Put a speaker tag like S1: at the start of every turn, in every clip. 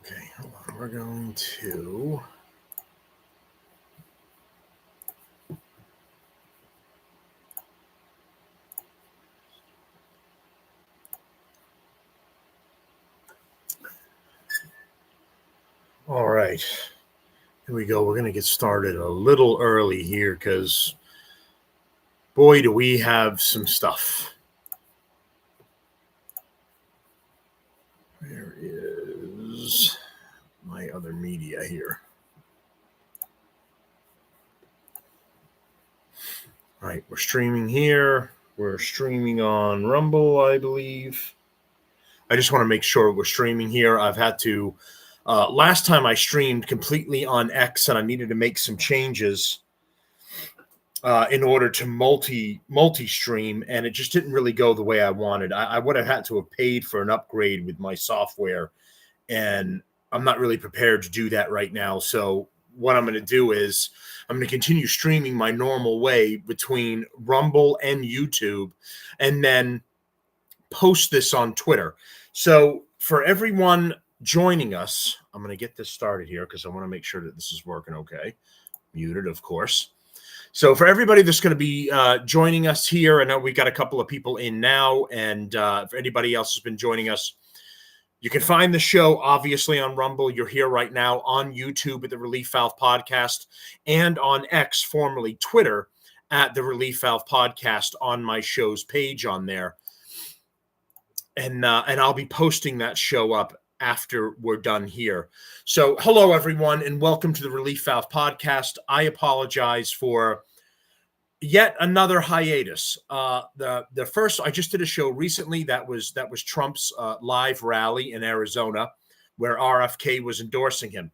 S1: Okay, hold on. We're going to... All right. Here we go. We're going to get started a little early here because, boy, do we have some stuff. Where is my other media here? All right, we're streaming here. We're streaming on Rumble, I believe. I just want to make sure we're streaming here. I've had to... last time I streamed completely on X, and I needed to make some changes in order to multi-stream, and it just didn't really go the way I wanted. I would have had to have paid for an upgrade with my software, and I'm not really prepared to do that right now. So what I'm going to do is I'm going to continue streaming my normal way between Rumble and YouTube, and then post this on Twitter. So for everyone joining us, I'm going to get this started here because I want to make sure that this is working okay. Muted, of course. So for everybody that's going to be joining us here, I know we got a couple of people in now, and for anybody else who's been joining us, you can find the show, obviously, on Rumble. You're here right now on YouTube at the Relief Valve Podcast, and on X, formerly Twitter, at the Relief Valve Podcast on my show's page on there. And I'll be posting that show up after we're done here. So hello, everyone, and welcome to the Relief Valve Podcast. I apologize for yet another hiatus. The first, I just did a show recently that was Trump's live rally in Arizona, where RFK was endorsing him.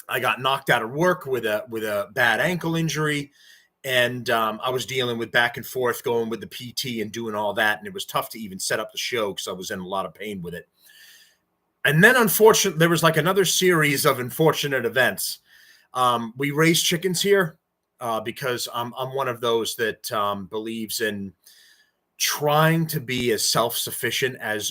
S1: I got knocked out of work with a bad ankle injury, and I was dealing with back and forth going with the PT and doing all that, and it was tough to even set up the show because I was in a lot of pain with it. And then, unfortunately, there was like another series of unfortunate events. We raise chickens here because I'm one of those that believes in trying to be as self-sufficient as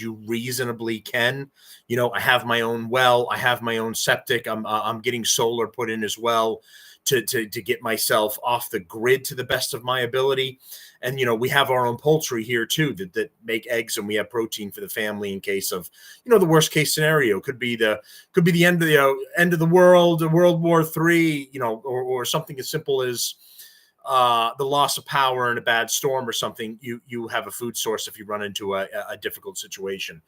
S1: you reasonably can. You know, I have my own well, I have my own septic. I'm getting solar put in as well to get myself off the grid to the best of my ability. And, you know, we have our own poultry here too that make eggs, and we have protein for the family in case of, you know, the worst case scenario could be the end of the world, World War III, you know, or something as simple as the loss of power in a bad storm or something. You have a food source if you run into a difficult situation.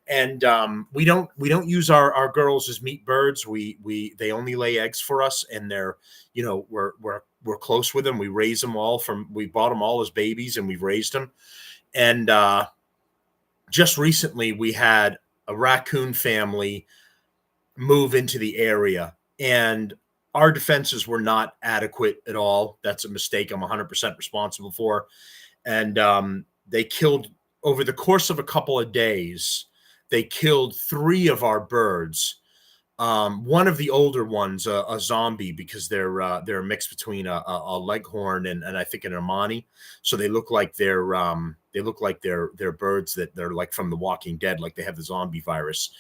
S1: And we don't use our girls as meat birds. They only lay eggs for us, and they're, you know, we're close with them. We raise them all we bought them all as babies, and we've raised them. And just recently we had a raccoon family move into the area, and our defenses were not adequate at all. That's a mistake I'm 100% responsible for. And they killed, over the course of a couple of days, they killed 3 of our birds. One of the older ones, a zombie, because they're a mix between a leghorn and I think an Omani. So they look like they're birds that they're like from The Walking Dead, like they have the zombie virus.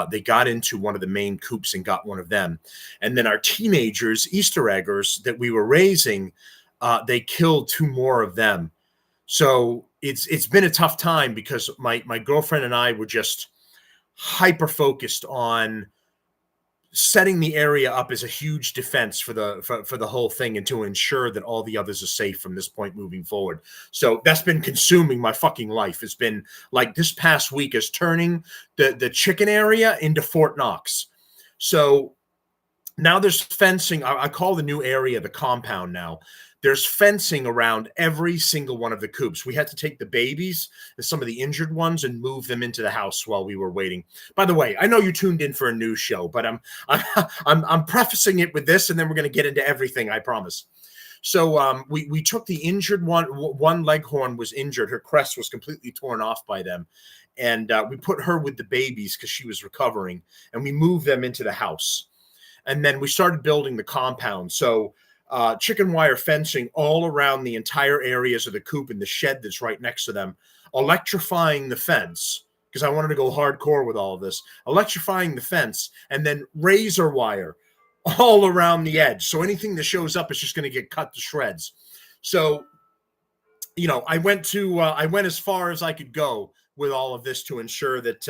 S1: They got into one of the main coops and got one of them. And then our teenagers, Easter eggers that we were raising, they killed 2 more of them. So it's been a tough time because my girlfriend and I were just hyper focused on setting the area up as a huge defense for the whole thing, and to ensure that all the others are safe from this point moving forward. So that's been consuming my fucking life. It's been like this past week is turning the chicken area into Fort Knox. So now there's fencing. I call the new area the compound now. There's fencing around every single one of the coops. We had to take the babies and some of the injured ones and move them into the house while we were waiting. By the way, I know you tuned in for a news show, but I'm prefacing it with this, and then we're going to get into everything, I promise. So we took the injured one leghorn was injured. Her crest was completely torn off by them. And we put her with the babies because she was recovering, and we moved them into the house. And then we started building the compound. So chicken wire fencing all around the entire areas of the coop and the shed that's right next to them, electrifying the fence, because I wanted to go hardcore with all of this, electrifying the fence and then razor wire all around the edge. So anything that shows up is just going to get cut to shreds. So, I went as far as I could go with all of this to ensure that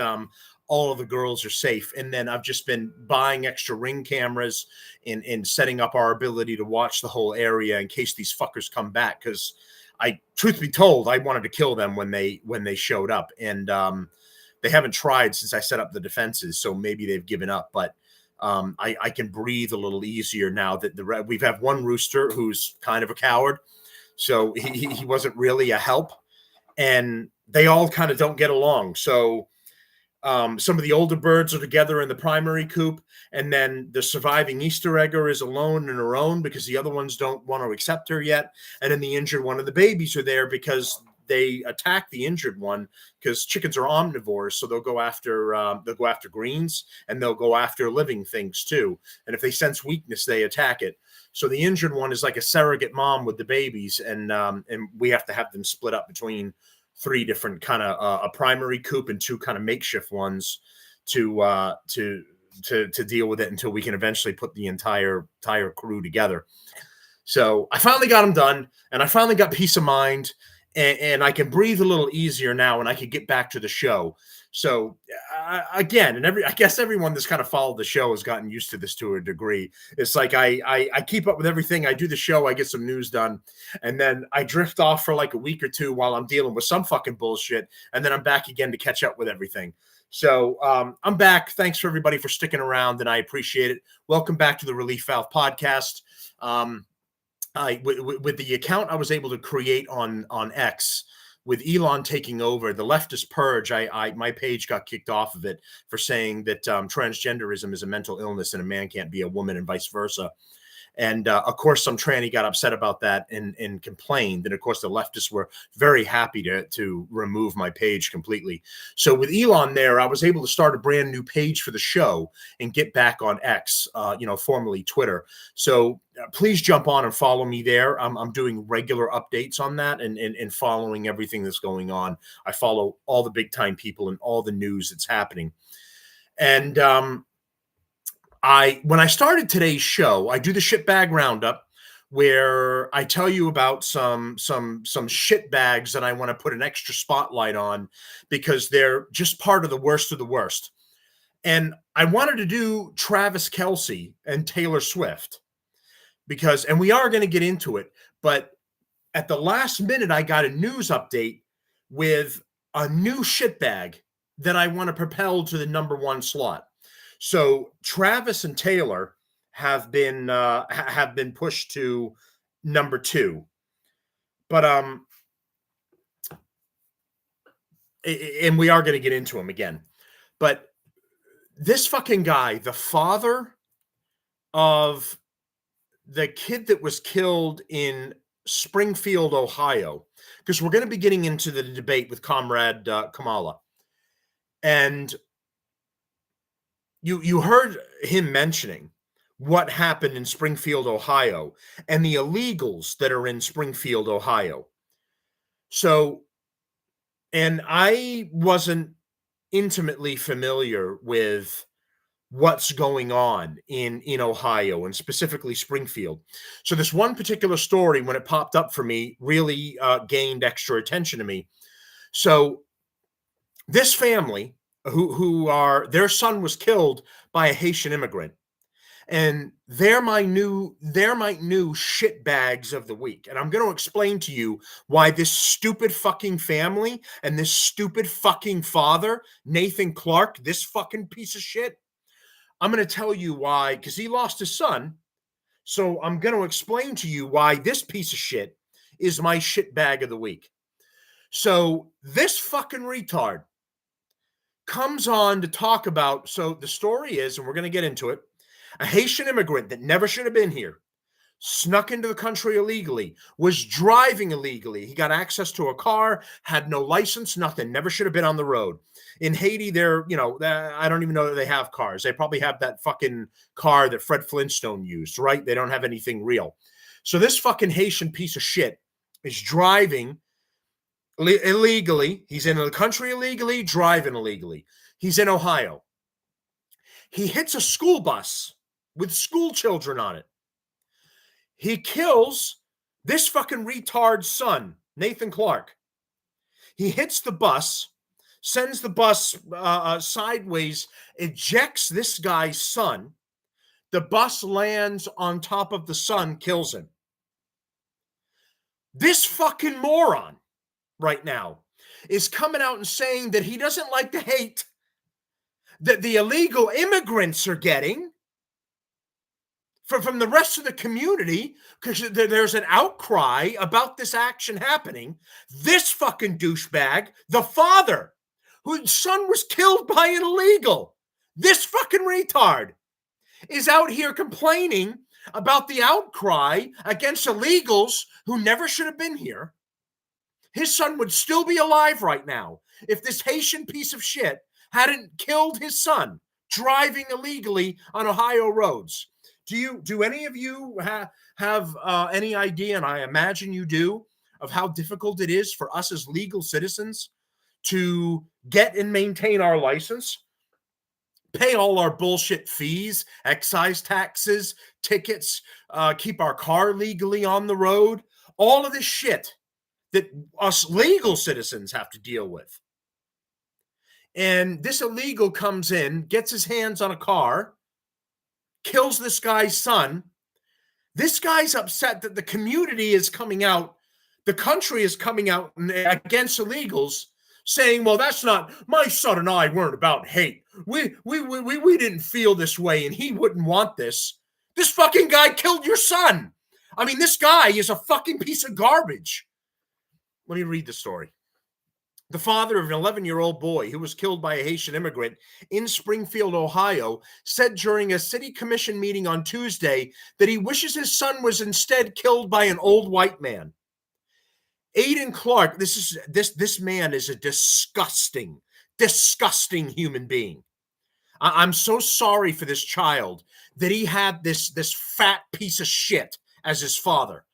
S1: all of the girls are safe. And then I've just been buying extra Ring cameras and setting up our ability to watch the whole area in case these fuckers come back. Because truth be told, I wanted to kill them when they showed up, and they haven't tried since I set up the defenses. So maybe they've given up, but I can breathe a little easier now that we've had one rooster who's kind of a coward. So he wasn't really a help, and they all kind of don't get along. So some of the older birds are together in the primary coop, and then the surviving Easter egger is alone in her own because the other ones don't want to accept her yet. And then the injured one and the babies are there because they attack the injured one, because chickens are omnivores, so they'll go after greens, and they'll go after living things too. And if they sense weakness, they attack it. So the injured one is like a surrogate mom with the babies, and we have to have them split up between 3 different kind of a primary coop and 2 kind of makeshift ones to deal with it until we can eventually put the entire crew together. So I finally got them done, and I finally got peace of mind, and I can breathe a little easier now, and I can get back to the show. So again, and I guess everyone that's kind of followed the show has gotten used to this to a degree. It's like I keep up with everything. I do the show, I get some news done, and then I drift off for like a week or 2 while I'm dealing with some fucking bullshit, and then I'm back again to catch up with everything. So I'm back. Thanks for everybody for sticking around, and I appreciate it. Welcome back to the Relief Valve Podcast. With the account I was able to create on X, with Elon taking over the leftist purge, my page got kicked off of it for saying that transgenderism is a mental illness and a man can't be a woman and vice versa. And of course, some tranny got upset about that and complained. And of course, the leftists were very happy to remove my page completely. So with Elon there, I was able to start a brand new page for the show and get back on X, formerly Twitter. So please jump on and follow me there. I'm doing regular updates on that and following everything that's going on. I follow all the big time people and all the news that's happening. And when I started today's show, I do the Shitbag roundup, where I tell you about some shitbags that I want to put an extra spotlight on because they're just part of the worst of the worst. And I wanted to do Travis Kelce and Taylor Swift and we are going to get into it, but at the last minute, I got a news update with a new shitbag that I want to propel to the number 1 slot. So Travis and Taylor have been pushed to number 2, but and we are going to get into him again. But this fucking guy, the father of the kid that was killed in Springfield, Ohio, because we're going to be getting into the debate with Comrade Kamala, and You heard him mentioning what happened in Springfield, Ohio, and the illegals that are in Springfield, Ohio. So, and I wasn't intimately familiar with what's going on in Ohio and specifically Springfield. So this one particular story, when it popped up for me, really gained extra attention to me. So this family, their son was killed by a Haitian immigrant, and they're my new shitbags of the week. And I'm going to explain to you why this stupid fucking family and this stupid fucking father, Nathan Clark, this fucking piece of shit, I'm going to tell you why, because he lost his son. So I'm going to explain to you why this piece of shit is my shitbag of the week. So this fucking retard comes on to talk about, so the story is, and we're going to get into it, a Haitian immigrant that never should have been here, snuck into the country illegally, was driving illegally. He got access to a car, had no license, nothing, never should have been on the road. In Haiti, I don't even know that they have cars. They probably have that fucking car that Fred Flintstone used, right? They don't have anything real. So this fucking Haitian piece of shit is driving illegally. He's in the country illegally, driving illegally. He's in Ohio. He hits a school bus with school children on it. He kills this fucking retard's son, Nathan Clark. He hits the bus, sends the bus sideways, ejects this guy's son. The bus lands on top of the son, kills him. This fucking moron right now is coming out and saying that he doesn't like the hate that the illegal immigrants are getting from the rest of the community because there's an outcry about this action happening. This fucking douchebag, the father, whose son was killed by an illegal, this fucking retard is out here complaining about the outcry against illegals who never should have been here. His son would still be alive right now if this Haitian piece of shit hadn't killed his son driving illegally on Ohio roads. Do any of you have any idea, and I imagine you do, of how difficult it is for us as legal citizens to get and maintain our license, pay all our bullshit fees, excise taxes, tickets, keep our car legally on the road, all of this shit that us legal citizens have to deal with. And this illegal comes in, gets his hands on a car, kills this guy's son. This guy's upset that the community is coming out, the country is coming out against illegals, saying, well, that's not, my son and I weren't about hate. We didn't feel this way and he wouldn't want this. This fucking guy killed your son. I mean, this guy is a fucking piece of garbage. Let me read the story. The father of an 11-year-old boy who was killed by a Haitian immigrant in Springfield, Ohio, said during a city commission meeting on Tuesday that he wishes his son was instead killed by an old white man. Aiden Clark, this man is a disgusting human being. I'm so sorry for this child that he had this fat piece of shit as his father.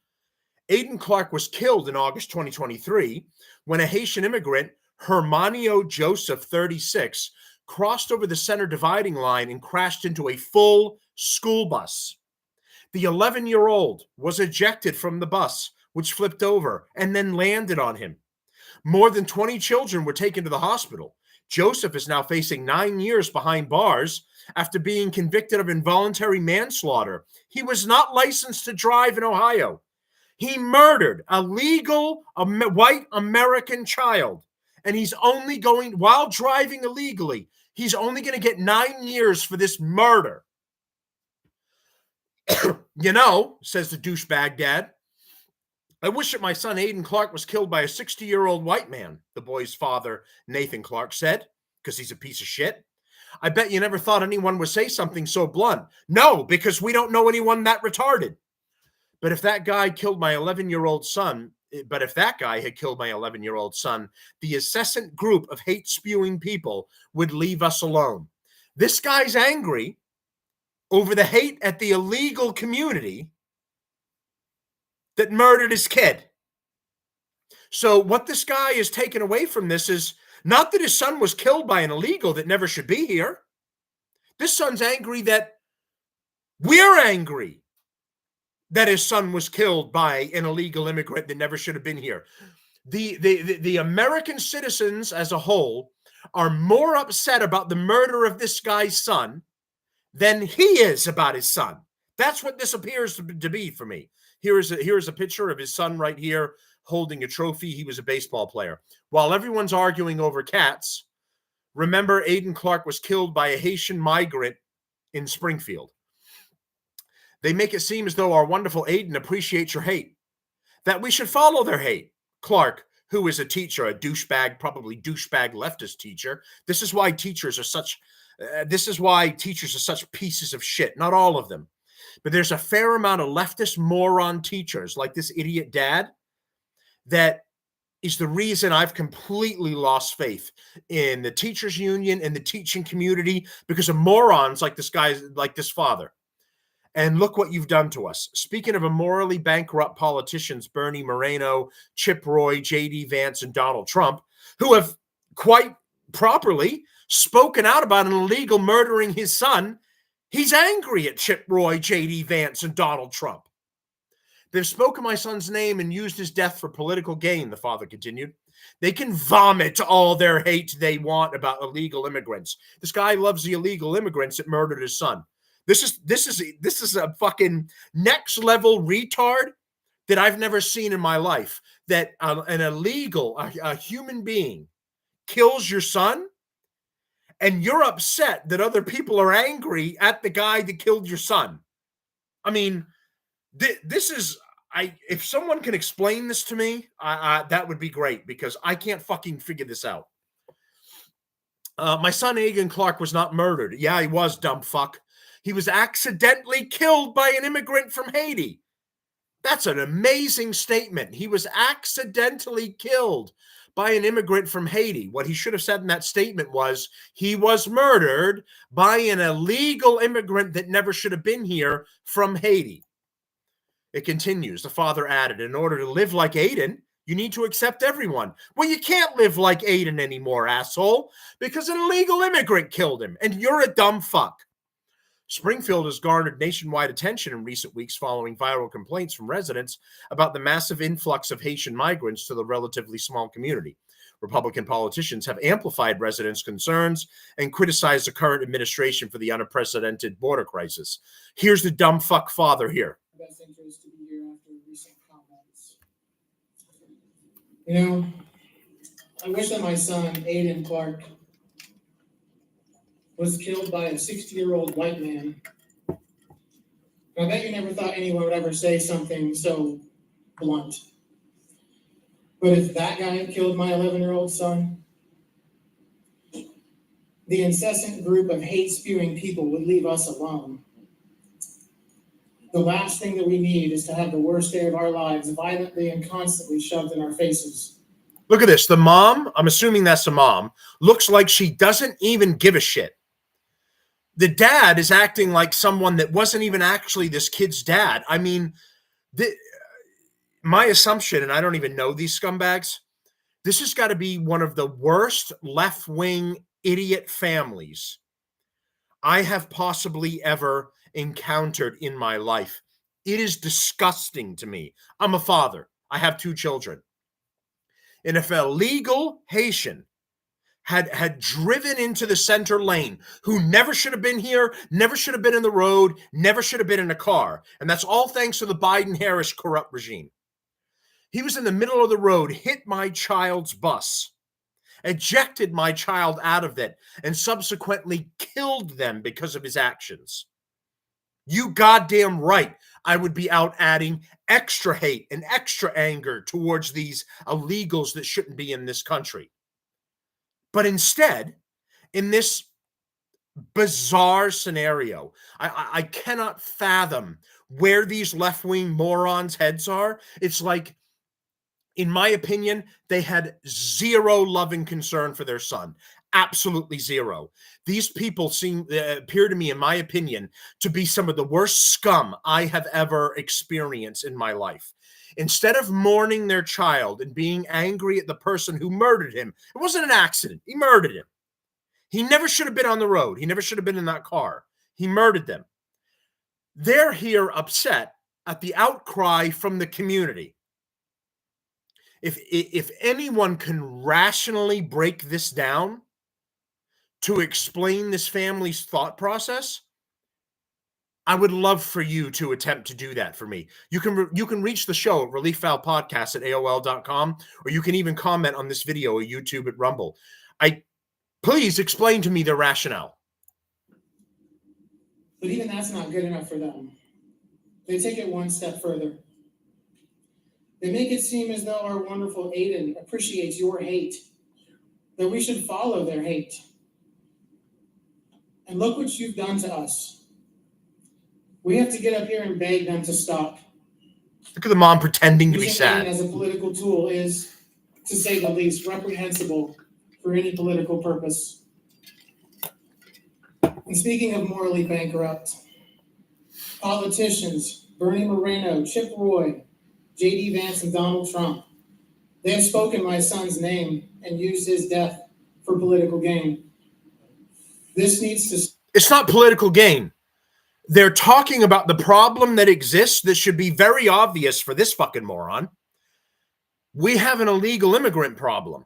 S1: Aiden Clark was killed in August 2023 when a Haitian immigrant, Hermanio Joseph, 36, crossed over the center dividing line and crashed into a full school bus. The 11-year-old was ejected from the bus, which flipped over and then landed on him. More than 20 children were taken to the hospital. Joseph is now facing 9 years behind bars after being convicted of involuntary manslaughter. He was not licensed to drive in Ohio. He murdered a legal white American child, and he's only going, while driving illegally, he's only going to get 9 years for this murder. You know, says the douchebag dad, I wish that my son Aiden Clark was killed by a 60-year-old white man, the boy's father, Nathan Clark, said, because he's a piece of shit. I bet you never thought anyone would say something so blunt. No, because we don't know anyone that retarded. But if that guy killed my 11-year-old son, the incessant group of hate-spewing people would leave us alone. This guy's angry over the hate at the illegal community that murdered his kid. So what this guy is taking away from this is not that his son was killed by an illegal that never should be here. This son's angry that we're angry that his son was killed by an illegal immigrant that never should have been here. The American citizens as a whole are more upset about the murder of this guy's son than he is about his son. That's what this appears to be for me. Here is a picture of his son right here holding a trophy. He was a baseball player. While everyone's arguing over cats, remember Aiden Clark was killed by a Haitian migrant in Springfield. They make it seem as though our wonderful Aiden appreciates your hate, that we should follow their hate. Clark, who is a teacher, a douchebag, probably douchebag leftist teacher. This is why teachers are such pieces of shit. Not all of them, but there's a fair amount of leftist moron teachers like this idiot dad that is the reason I've completely lost faith in the teachers union and the teaching community because of morons like this guy, like this father. And look what you've done to us. Speaking of morally bankrupt politicians, Bernie Moreno, Chip Roy, J.D. Vance, and Donald Trump, who have quite properly spoken out about an illegal murdering his son, he's angry at Chip Roy, J.D. Vance, and Donald Trump. They've spoken my son's name and used his death for political gain, the father continued. They can vomit all their hate they want about illegal immigrants. This guy loves the illegal immigrants that murdered his son. This is a fucking next level retard that I've never seen in my life. That an illegal, a human being kills your son, and you're upset that other people are angry at the guy that killed your son. I mean, this is, if someone can explain this to me, that would be great, because I can't fucking figure this out. My son Aiden Clark was not murdered. Yeah, he was, dumb fuck. He was accidentally killed by an immigrant from Haiti. That's an amazing statement. He was accidentally killed by an immigrant from Haiti. What he should have said in that statement was he was murdered by an illegal immigrant that never should have been here from Haiti. It continues. The father added, in order to live like Aiden, you need to accept everyone. Well, you can't live like Aiden anymore, asshole, because an illegal immigrant killed him, and you're a dumb fuck. Springfield has garnered nationwide attention in recent weeks following viral complaints from residents about the massive influx of Haitian migrants to the relatively small community. Republican politicians have amplified residents' concerns and criticized the current administration for the unprecedented border crisis. Here's the dumb fuck father here.
S2: Best interest to be here after recent comments. You know, I wish that my son, Aiden Clark, was killed by a 60-year-old white man. I bet you never thought anyone would ever say something so blunt. But if that guy killed my 11-year-old son, the incessant group of hate-spewing people would leave us alone. The last thing that we need is to have the worst day of our lives violently and constantly shoved in our faces.
S1: Look at this. The mom, I'm assuming that's the mom, looks like she doesn't even give a shit. The dad is acting like someone that wasn't even actually this kid's dad. I mean, my assumption, and I don't even know these scumbags, this has got to be one of the worst left-wing idiot families I have possibly ever encountered in my life. It is disgusting to me. I'm a father. I have 2 children. And if a legal Haitian had driven into the center lane, who never should have been here, never should have been in the road, never should have been in a car, and that's all thanks to the Biden-Harris corrupt regime. He was in the middle of the road, hit my child's bus, ejected my child out of it, and subsequently killed them because of his actions. You goddamn right, I would be out adding extra hate and extra anger towards these illegals that shouldn't be in this country. But instead, in this bizarre scenario, I cannot fathom where these left-wing morons' heads are. It's like, in my opinion, they had zero love and concern for their son. Absolutely zero. These people appear to me, in my opinion, to be some of the worst scum I have ever experienced in my life. Instead of mourning their child and being angry at the person who murdered him, it wasn't an accident. He murdered him. He never should have been on the road. He never should have been in that car. He murdered them. They're here upset at the outcry from the community. If anyone can rationally break this down to explain this family's thought process, I would love for you to attempt to do that for me. You can reach the show at reliefvalvepodcast@aol.com, or you can even comment on this video at YouTube at Rumble. Please explain to me the rationale.
S2: But even that's not good enough for them. They take it one step further. They make it seem as though our wonderful Aiden appreciates your hate, that we should follow their hate. And look what you've done to us. We have to get up here and beg them to stop.
S1: Look at the mom pretending to be sad.
S2: As a political tool is, to say the least, reprehensible for any political purpose. And speaking of morally bankrupt, Politicians, Bernie Moreno, Chip Roy, J.D. Vance, and Donald Trump, they have spoken my son's name and used his death for political gain. This needs to...
S1: It's not political gain. They're talking about the problem that exists that should be very obvious for this fucking moron. We have an illegal immigrant problem.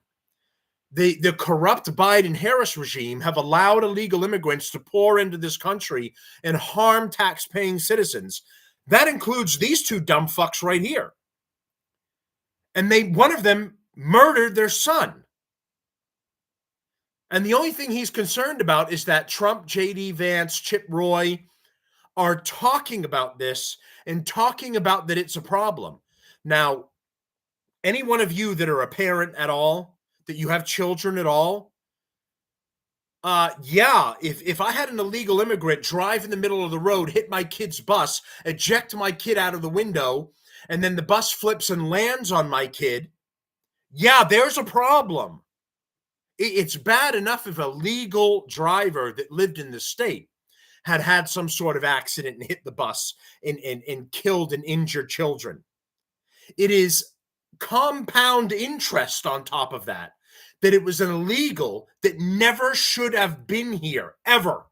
S1: The corrupt Biden-Harris regime have allowed illegal immigrants to pour into this country and harm tax-paying citizens. That includes these two dumb fucks right here. And one of them murdered their son. And the only thing he's concerned about is that Trump, J.D. Vance, Chip Roy are talking about this and talking about that it's a problem. Now, any one of you that are a parent at all, that you have children at all, if I had an illegal immigrant drive in the middle of the road, hit my kid's bus, eject my kid out of the window, and then the bus flips and lands on my kid, yeah, there's a problem. It's bad enough if a legal driver that lived in the state had some sort of accident and hit the bus and killed and injured children. It is compound interest on top of that it was an illegal that never should have been here, ever.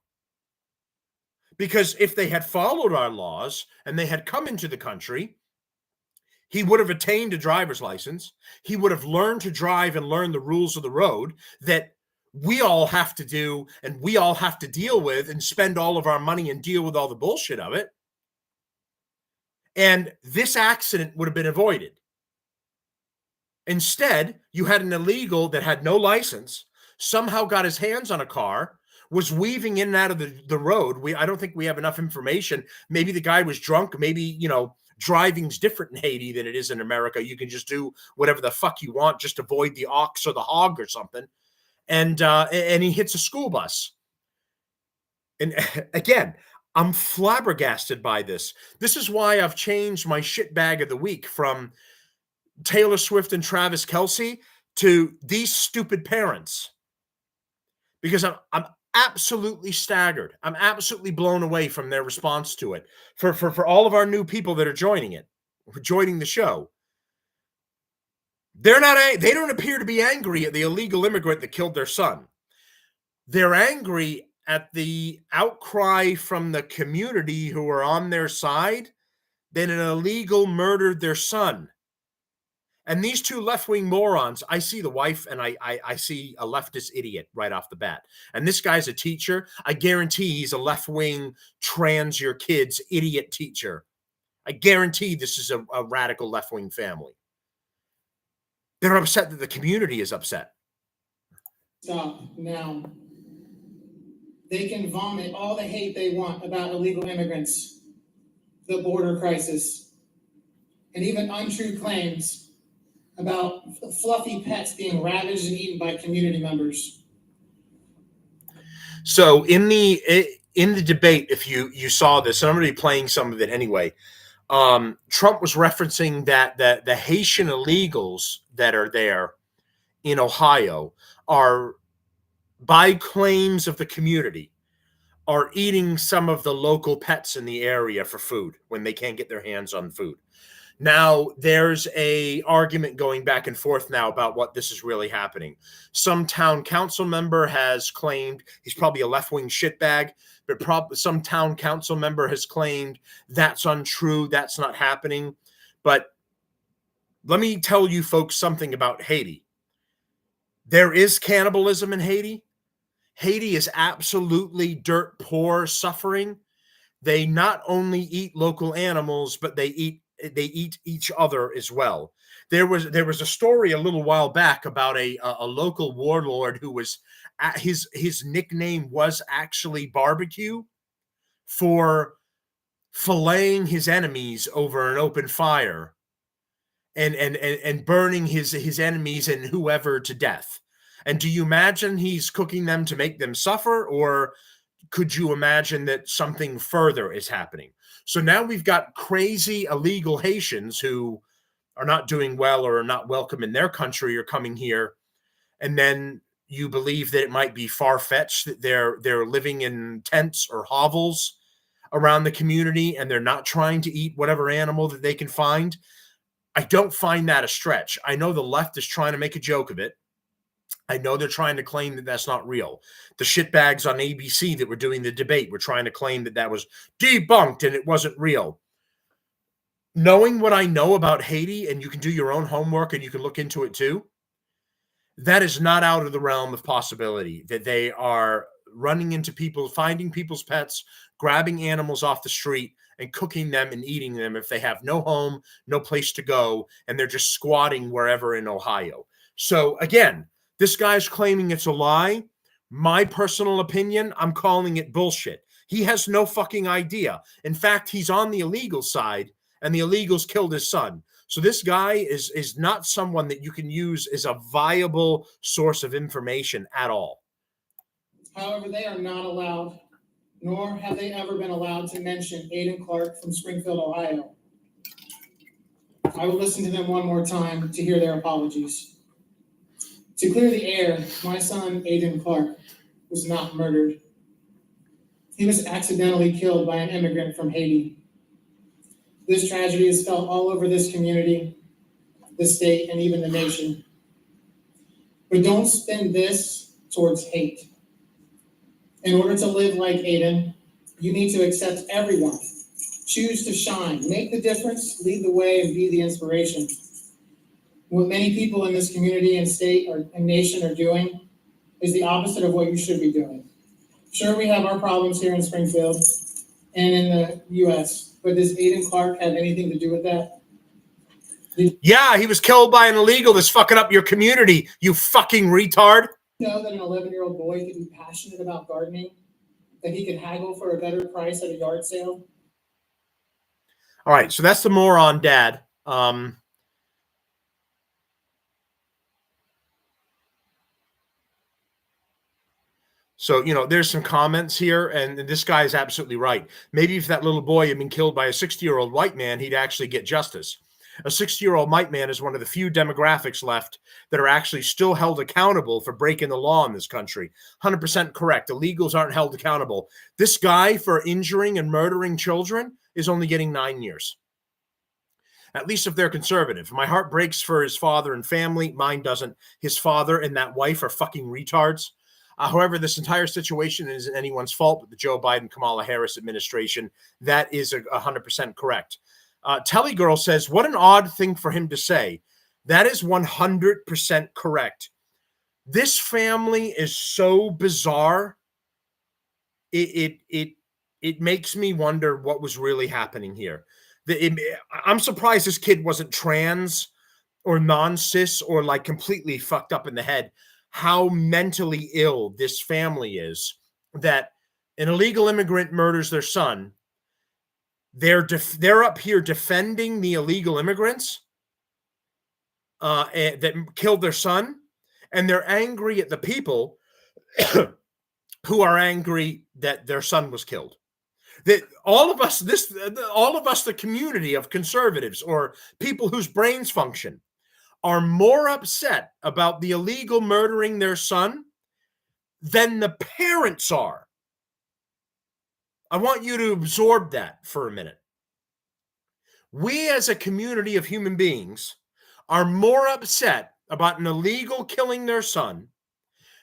S1: Because if they had followed our laws and they had come into the country, he would have attained a driver's license. He would have learned to drive and learn the rules of the road that we all have to do and we all have to deal with and spend all of our money and deal with all the bullshit of it. And this accident would have been avoided. Instead, you had an illegal that had no license, somehow got his hands on a car, was weaving in and out of the road. I don't think we have enough information. Maybe the guy was drunk. Maybe, driving's different in Haiti than it is in America. You can just do whatever the fuck you want, just avoid the ox or the hog or something. And he hits a school bus. And again, I'm flabbergasted by this. This is why I've changed my shitbag of the week from Taylor Swift and Travis Kelce to these stupid parents, because I'm absolutely staggered. I'm absolutely blown away from their response to it. For all of our new people that are joining the show, they don't appear to be angry at the illegal immigrant that killed their son. They're angry at the outcry from the community who are on their side that an illegal murdered their son. And these two left-wing morons, I see the wife and I see a leftist idiot right off the bat. And this guy's a teacher. I guarantee he's a left-wing trans your kids idiot teacher. I guarantee this is a radical left-wing family. They're upset that the community is upset.
S2: Stop now. They can vomit all the hate they want about illegal immigrants, the border crisis, and even untrue claims about fluffy pets being ravaged and eaten by community members.
S1: So in the debate, if you saw this, and I'm going to be playing some of it anyway, Trump was referencing that the Haitian illegals that are there in Ohio are, by claims of the community, are eating some of the local pets in the area for food when they can't get their hands on food. Now, there's a argument going back and forth now about what this is really happening. Some town council member has claimed, he's probably a left-wing shitbag, but some town council member has claimed that's untrue, that's not happening. But let me tell you folks something about Haiti. There is cannibalism in Haiti. Haiti is absolutely dirt poor, suffering. They not only eat local animals, but they eat each other as well. There was a story a little while back about a local warlord who was his nickname was actually barbecue for filleting his enemies over an open fire and burning his enemies and whoever to death. And do you imagine he's cooking them to make them suffer, or could you imagine that something further is happening? So now we've got crazy illegal Haitians who are not doing well or are not welcome in their country or coming here. And then you believe that it might be far-fetched that they're living in tents or hovels around the community and they're not trying to eat whatever animal that they can find, I don't find that a stretch. I know the left is trying to make a joke of it. I know they're trying to claim that that's not real. The shitbags on ABC that were doing the debate were trying to claim that that was debunked and it wasn't real. Knowing what I know about Haiti, and you can do your own homework and you can look into it too, that is not out of the realm of possibility that they are running into people, finding people's pets, grabbing animals off the street and cooking them and eating them if they have no home, no place to go, and they're just squatting wherever in Ohio. So again, this guy's claiming it's a lie. My personal opinion, I'm calling it bullshit. He has no fucking idea. In fact, he's on the illegal side, and the illegals killed his son. So this guy is not someone that you can use as a viable source of information at all.
S2: However, they are not allowed, nor have they ever been allowed to mention Aiden Clark from Springfield, Ohio. I will listen to them one more time to hear their apologies. To clear the air, my son, Aiden Clark, was not murdered. He was accidentally killed by an immigrant from Haiti. This tragedy is felt all over this community, the state, and even the nation. But don't spin this towards hate. In order to live like Aiden, you need to accept everyone. Choose to shine, make the difference, lead the way, and be the inspiration. What many people in this community and state and nation are doing is the opposite of what you should be doing. Sure, we have our problems here in Springfield and in the U.S., but does Aiden Clark have anything to do with that?
S1: Yeah, he was killed by an illegal that's fucking up your community, you fucking retard.
S2: You know that an 11-year-old boy could be passionate about gardening, that he could haggle for a better price at a yard sale?
S1: All right, so that's the moron dad. So, there's some comments here, and this guy is absolutely right. Maybe if that little boy had been killed by a 60-year-old white man, he'd actually get justice. A 60-year-old white man is one of the few demographics left that are actually still held accountable for breaking the law in this country. 100% correct. Illegals aren't held accountable. This guy, for injuring and murdering children, is only getting 9 years. At least if they're conservative. My heart breaks for his father and family. Mine doesn't. His father and that wife are fucking retards. However, this entire situation isn't anyone's fault but the Joe Biden, Kamala Harris administration. That is 100% correct. Telly Girl says, what an odd thing for him to say. That is 100% correct. This family is so bizarre. It makes me wonder what was really happening here. I'm surprised this kid wasn't trans or non-cis or like completely fucked up in the head. How mentally ill this family is that an illegal immigrant murders their son. They're up here defending the illegal immigrants that killed their son, and they're angry at the people who are angry that their son was killed. That all of us, the community of conservatives or people whose brains function, are more upset about the illegal murdering their son than the parents are. I want you to absorb that for a minute. We as a community of human beings are more upset about an illegal killing their son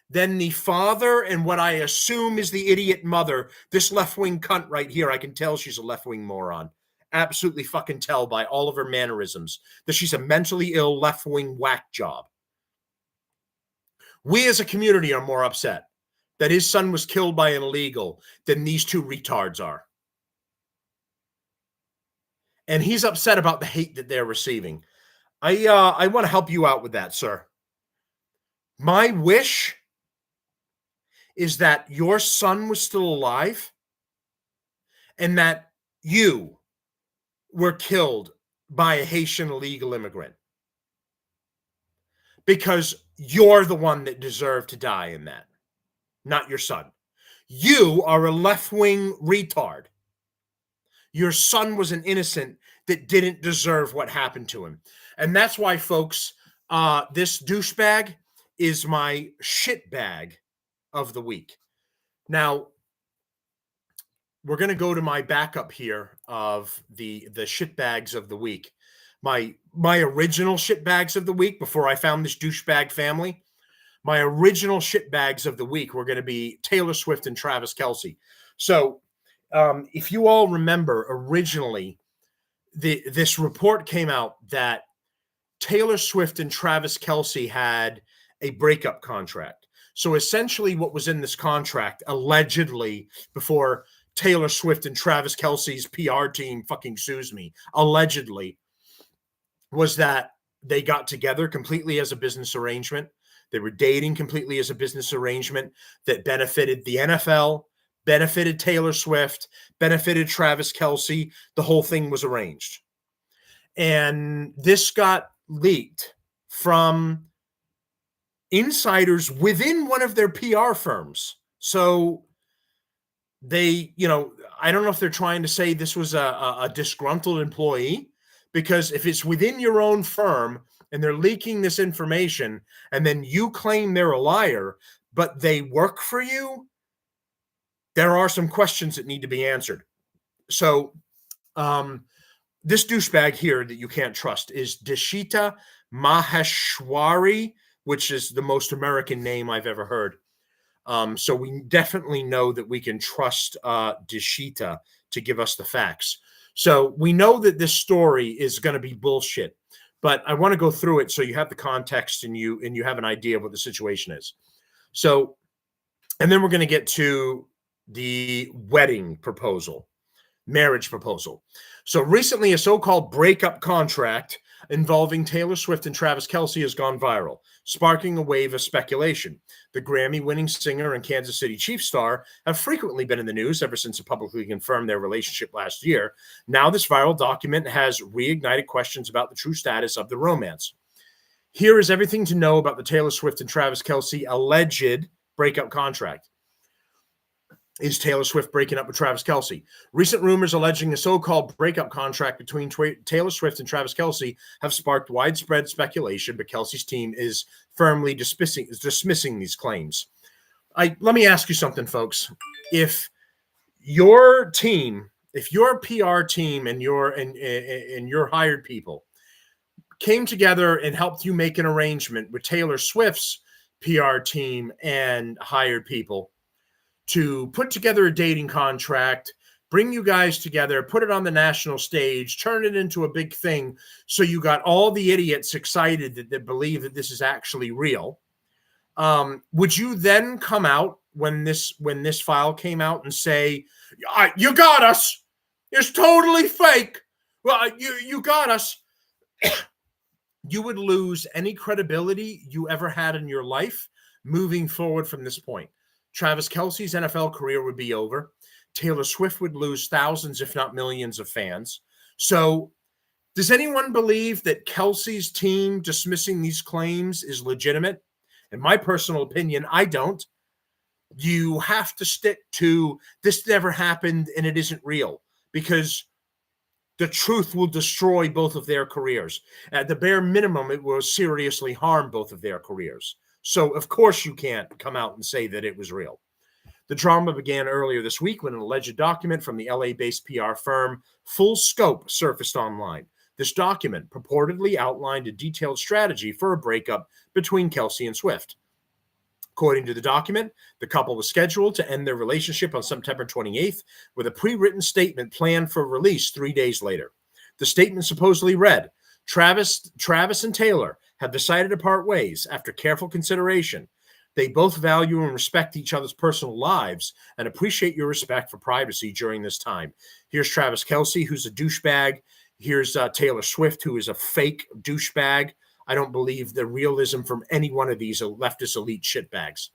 S1: than the father and what I assume is the idiot mother. This left-wing cunt right here, I can tell she's a left-wing moron. Absolutely fucking tell by all of her mannerisms that she's a mentally ill left-wing whack job. We as a community are more upset that his son was killed by an illegal than these two retards are. And he's upset about the hate that they're receiving. I want to help you out with that, sir. My wish is that your son was still alive and that you were killed by a Haitian illegal immigrant. Because you're the one that deserved to die in that, not your son. You are a left-wing retard. Your son was an innocent that didn't deserve what happened to him. And that's why, folks, this douchebag is my shitbag of the week. Now, we're going to go to my backup here of the shitbags of the week. My original shitbags of the week before I found this douchebag family. My original shitbags of the week were going to be Taylor Swift and Travis Kelce. So, if you all remember, originally, this report came out that Taylor Swift and Travis Kelce had a breakup contract. So essentially, what was in this contract, allegedly, before Taylor Swift and Travis Kelce's PR team fucking sues me, allegedly, was that they got together completely as a business arrangement. They were dating completely as a business arrangement that benefited the NFL, benefited Taylor Swift, benefited Travis Kelce. The whole thing was arranged. And this got leaked from insiders within one of their PR firms. So they, I don't know if they're trying to say this was a disgruntled employee, because if it's within your own firm and they're leaking this information and then you claim they're a liar, but they work for you, there are some questions that need to be answered. So, this douchebag here that you can't trust is Dishita Maheshwari, which is the most American name I've ever heard. So we definitely know that we can trust Dishita to give us the facts. So we know that this story is going to be bullshit, but I want to go through it so you have the context and you have an idea of what the situation is. So, and then we're going to get to the wedding proposal, marriage proposal. So recently, a so-called breakup contract involving Taylor Swift and Travis Kelce has gone viral, sparking a wave of speculation. The Grammy-winning singer and Kansas City Chiefs star have frequently been in the news ever since it publicly confirmed their relationship last year. Now this viral document has reignited questions about the true status of the romance. Here is everything to know about the Taylor Swift and Travis Kelce alleged breakup contract. Is Taylor Swift breaking up with Travis Kelce? Recent rumors alleging a so-called breakup contract between Taylor Swift and Travis Kelce have sparked widespread speculation, but Kelce's team is firmly dismissing these claims. Let me ask you something, folks. If your team, if your PR team and your hired people came together and helped you make an arrangement with Taylor Swift's PR team and hired people to put together a dating contract, bring you guys together, put it on the national stage, turn it into a big thing, so you got all the idiots excited that believe that this is actually real, would you then come out when this file came out and say, you got us, it's totally fake, well, you got us? You would lose any credibility you ever had in your life moving forward from this point. Travis Kelce's NFL career would be over. Taylor Swift would lose thousands, if not millions, of fans. So does anyone believe that Kelce's team dismissing these claims is legitimate? In my personal opinion, I don't. You have to stick to this never happened and it isn't real, because the truth will destroy both of their careers. At the bare minimum, it will seriously harm both of their careers. So, of course, you can't come out and say that it was real. The drama began earlier this week when an alleged document from the LA-based PR firm Full Scope surfaced online. This document purportedly outlined a detailed strategy for a breakup between Kelce and Swift. According to the document, the couple was scheduled to end their relationship on September 28th with a pre-written statement planned for release 3 days later. The statement supposedly read, Travis and Taylor have decided to part ways after careful consideration. They both value and respect each other's personal lives and appreciate your respect for privacy during this time. Here's Travis Kelce, who's a douchebag. Here's Taylor Swift, who is a fake douchebag. I don't believe the realism from any one of these leftist elite shitbags.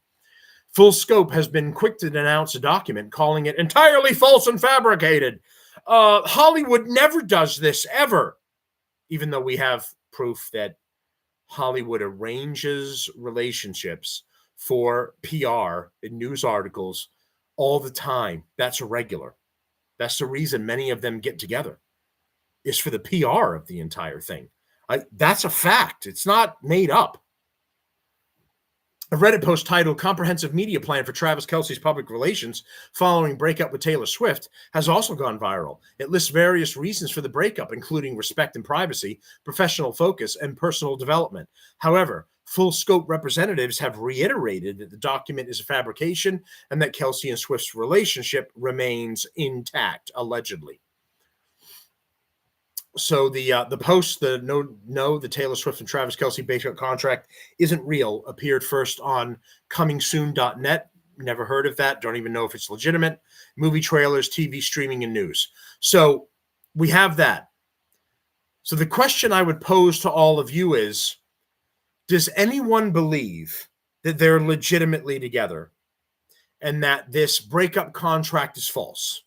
S1: Full Scope has been quick to denounce a document, calling it entirely false and fabricated. Hollywood never does this, ever. Even though we have proof that Hollywood arranges relationships for PR in news articles all the time. That's irregular. That's the reason many of them get together, is for the PR of the entire thing. That's a fact. It's not made up. A Reddit post titled "Comprehensive Media Plan for Travis Kelce's Public Relations Following Breakup with Taylor Swift" has also gone viral. It lists various reasons for the breakup, including respect and privacy, professional focus, and personal development. However, full scope representatives have reiterated that the document is a fabrication and that Kelce and Swift's relationship remains intact, allegedly. So the post, the Taylor Swift and Travis Kelce breakup contract isn't real, appeared first on comingsoon.net. Never heard of that. Don't even know if it's legitimate. Movie trailers, TV streaming, and news. So we have that. So the question I would pose to all of you is, does anyone believe that they're legitimately together and that this breakup contract is false?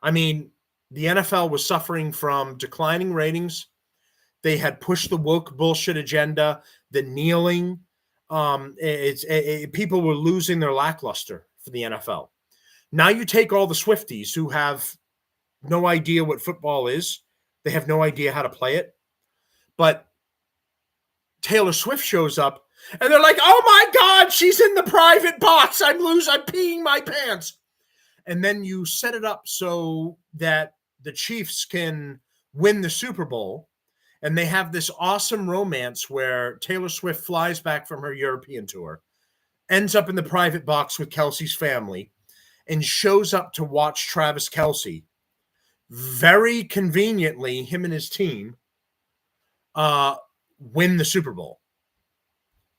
S1: I mean, the NFL was suffering from declining ratings. They had pushed the woke bullshit agenda, the kneeling. People were losing their lackluster for the NFL. Now you take all the Swifties who have no idea what football is. They have no idea how to play it. But Taylor Swift shows up and they're like, "Oh my God, she's in the private box. I'm peeing my pants." And then you set it up so that the Chiefs can win the Super Bowl, and they have this awesome romance where Taylor Swift flies back from her European tour, ends up in the private box with Kelce's family, and shows up to watch Travis Kelce. Very conveniently, him and his team win the Super Bowl.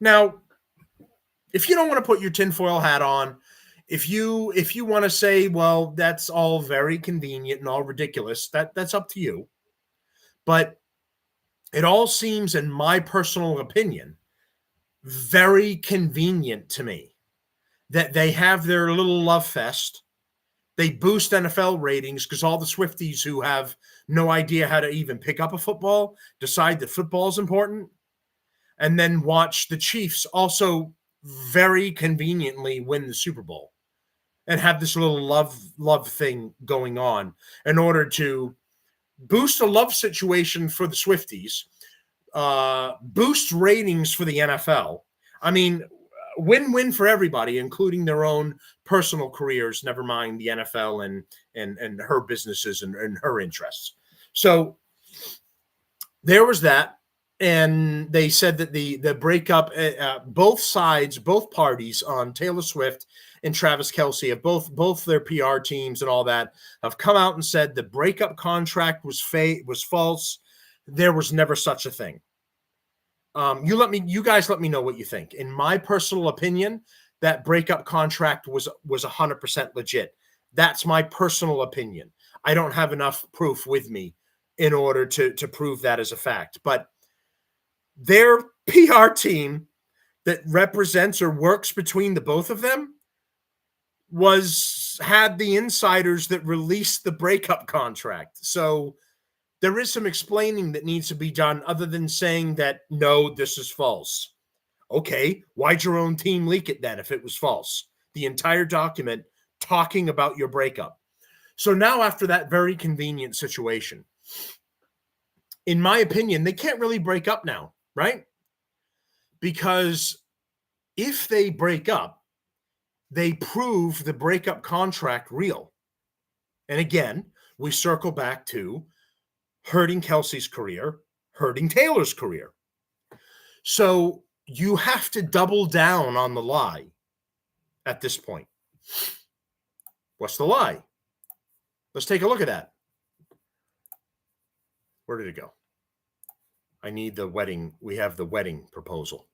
S1: Now, if you don't want to put your tinfoil hat on, if you want to say, well, that's all very convenient and all ridiculous, that's up to you. But it all seems, in my personal opinion, very convenient to me that they have their little love fest. They boost NFL ratings because all the Swifties who have no idea how to even pick up a football decide that football is important, and then watch the Chiefs also very conveniently win the Super Bowl and have this little love thing going on in order to boost a love situation for the Swifties, boost ratings for the NFL. I mean, win-win for everybody, including their own personal careers, never mind the NFL and her businesses and her interests. So there was that. And they said that the breakup, both sides, both parties on Taylor Swift and Travis Kelce, of both their PR teams and all that, have come out and said the breakup contract was false. There was never such a thing. You guys let me know what you think. In my personal opinion, that breakup contract was 100% legit. That's my personal opinion. I don't have enough proof with me in order to prove that as a fact, but their PR team that represents or works between the both of them had the insiders that released the breakup contract. So there is some explaining that needs to be done other than saying that, no, this is false. Okay, why'd your own team leak it then if it was false? The entire document talking about your breakup. So now after that very convenient situation, in my opinion, they can't really break up now, right? Because if they break up, they prove the breakup contract real. And again, we circle back to hurting Kelce's career, hurting Taylor's career. So you have to double down on the lie at this point. What's the lie? Let's take a look at that. Where did it go? I need the wedding. We have the wedding proposal.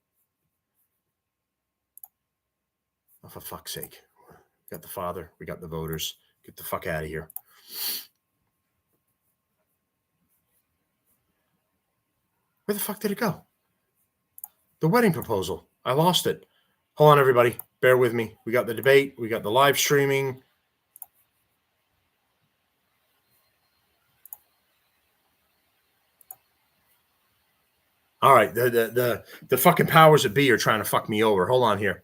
S1: Oh, for fuck's sake. We got the father. We got the voters. Get the fuck out of here. Where the fuck did it go? The wedding proposal. I lost it. Hold on, everybody. Bear with me. We got the debate. We got the live streaming. All right. The fucking powers that be are trying to fuck me over. Hold on here.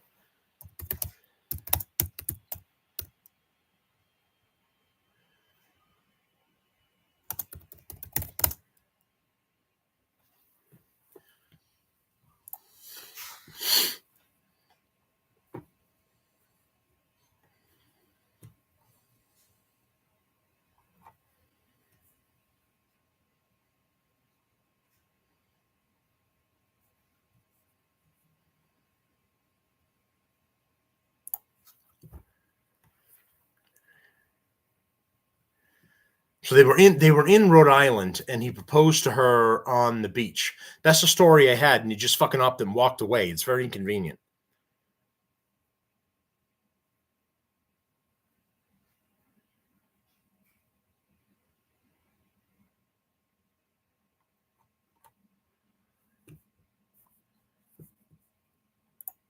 S1: So they were in Rhode Island, and he proposed to her on the beach. That's the story I had, and he just fucking upped and walked away. It's very inconvenient.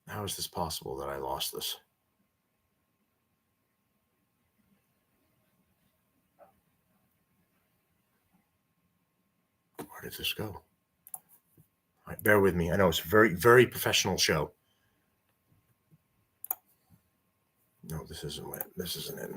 S1: How is this possible that I lost this? Where did this go? All right, bear with me. I know it's a very, very professional show. No, this isn't it. This isn't it.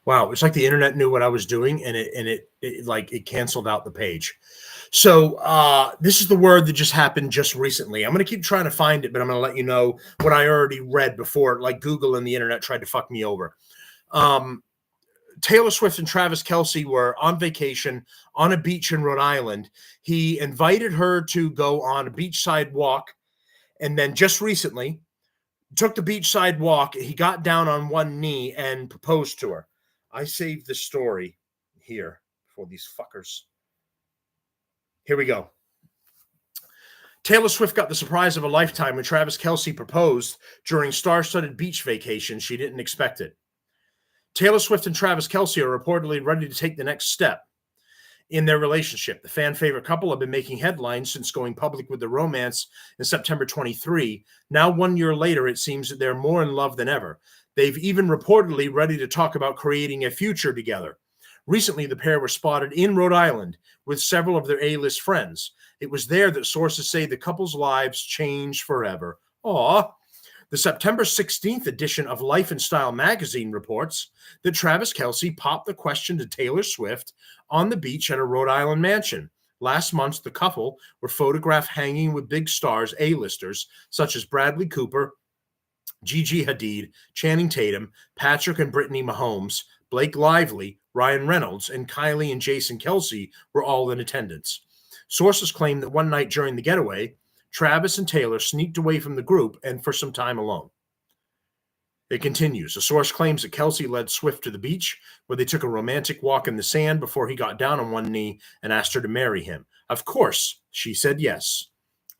S1: Wow, it's like the internet knew what I was doing, and it canceled out the page. So this is the word that just happened just recently. I'm going to keep trying to find it, but I'm going to let you know what I already read before, like Google and the internet tried to fuck me over. Taylor Swift and Travis Kelce were on vacation on a beach in Rhode Island. He invited her to go on a beachside walk, and then just recently took the beachside walk. He got down on one knee and proposed to her. I saved the story here for these fuckers. Here we go. Taylor Swift got the surprise of a lifetime when Travis Kelce proposed during star-studded beach vacation. She didn't expect it. Taylor Swift and Travis Kelce are reportedly ready to take the next step in their relationship. The fan-favorite couple have been making headlines since going public with the romance in September 23. Now, 1 year later, it seems that they're more in love than ever. They've even reportedly ready to talk about creating a future together. Recently, the pair were spotted in Rhode Island with several of their A-list friends. It was there that sources say the couple's lives changed forever. Aw. The September 16th edition of Life and Style magazine reports that Travis Kelce popped the question to Taylor Swift on the beach at a Rhode Island mansion. Last month, the couple were photographed hanging with big stars, A-listers, such as Bradley Cooper, Gigi Hadid, Channing Tatum, Patrick and Brittany Mahomes, Blake Lively, Ryan Reynolds, and Kylie and Jason Kelce were all in attendance. Sources claim that one night during the getaway, Travis and Taylor sneaked away from the group and for some time alone. It continues. A source claims that Kelce led Swift to the beach, where they took a romantic walk in the sand before he got down on one knee and asked her to marry him. Of course, she said yes.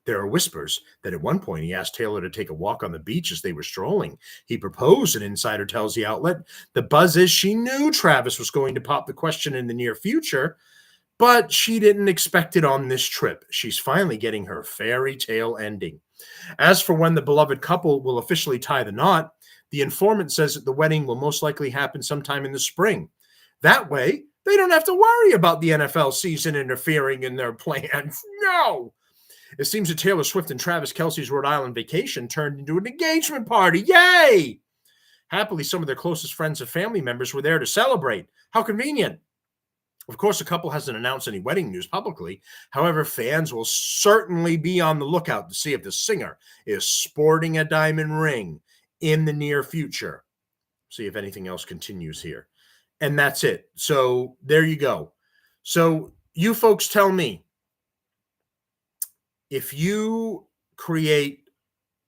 S1: There are whispers that at one point he asked Taylor to take a walk on the beach as they were strolling. He proposed, an insider tells the outlet. The buzz is she knew Travis was going to pop the question in the near future, but she didn't expect it on this trip. She's finally getting her fairy tale ending. As for when the beloved couple will officially tie the knot, the informant says that the wedding will most likely happen sometime in the spring. That way, they don't have to worry about the NFL season interfering in their plans. No! It seems that Taylor Swift and Travis Kelce's Rhode Island vacation turned into an engagement party. Yay! Happily, some of their closest friends and family members were there to celebrate. How convenient. Of course, the couple hasn't announced any wedding news publicly. However, fans will certainly be on the lookout to see if the singer is sporting a diamond ring in the near future. See if anything else continues here. And that's it. So there you go. So you folks tell me, if you create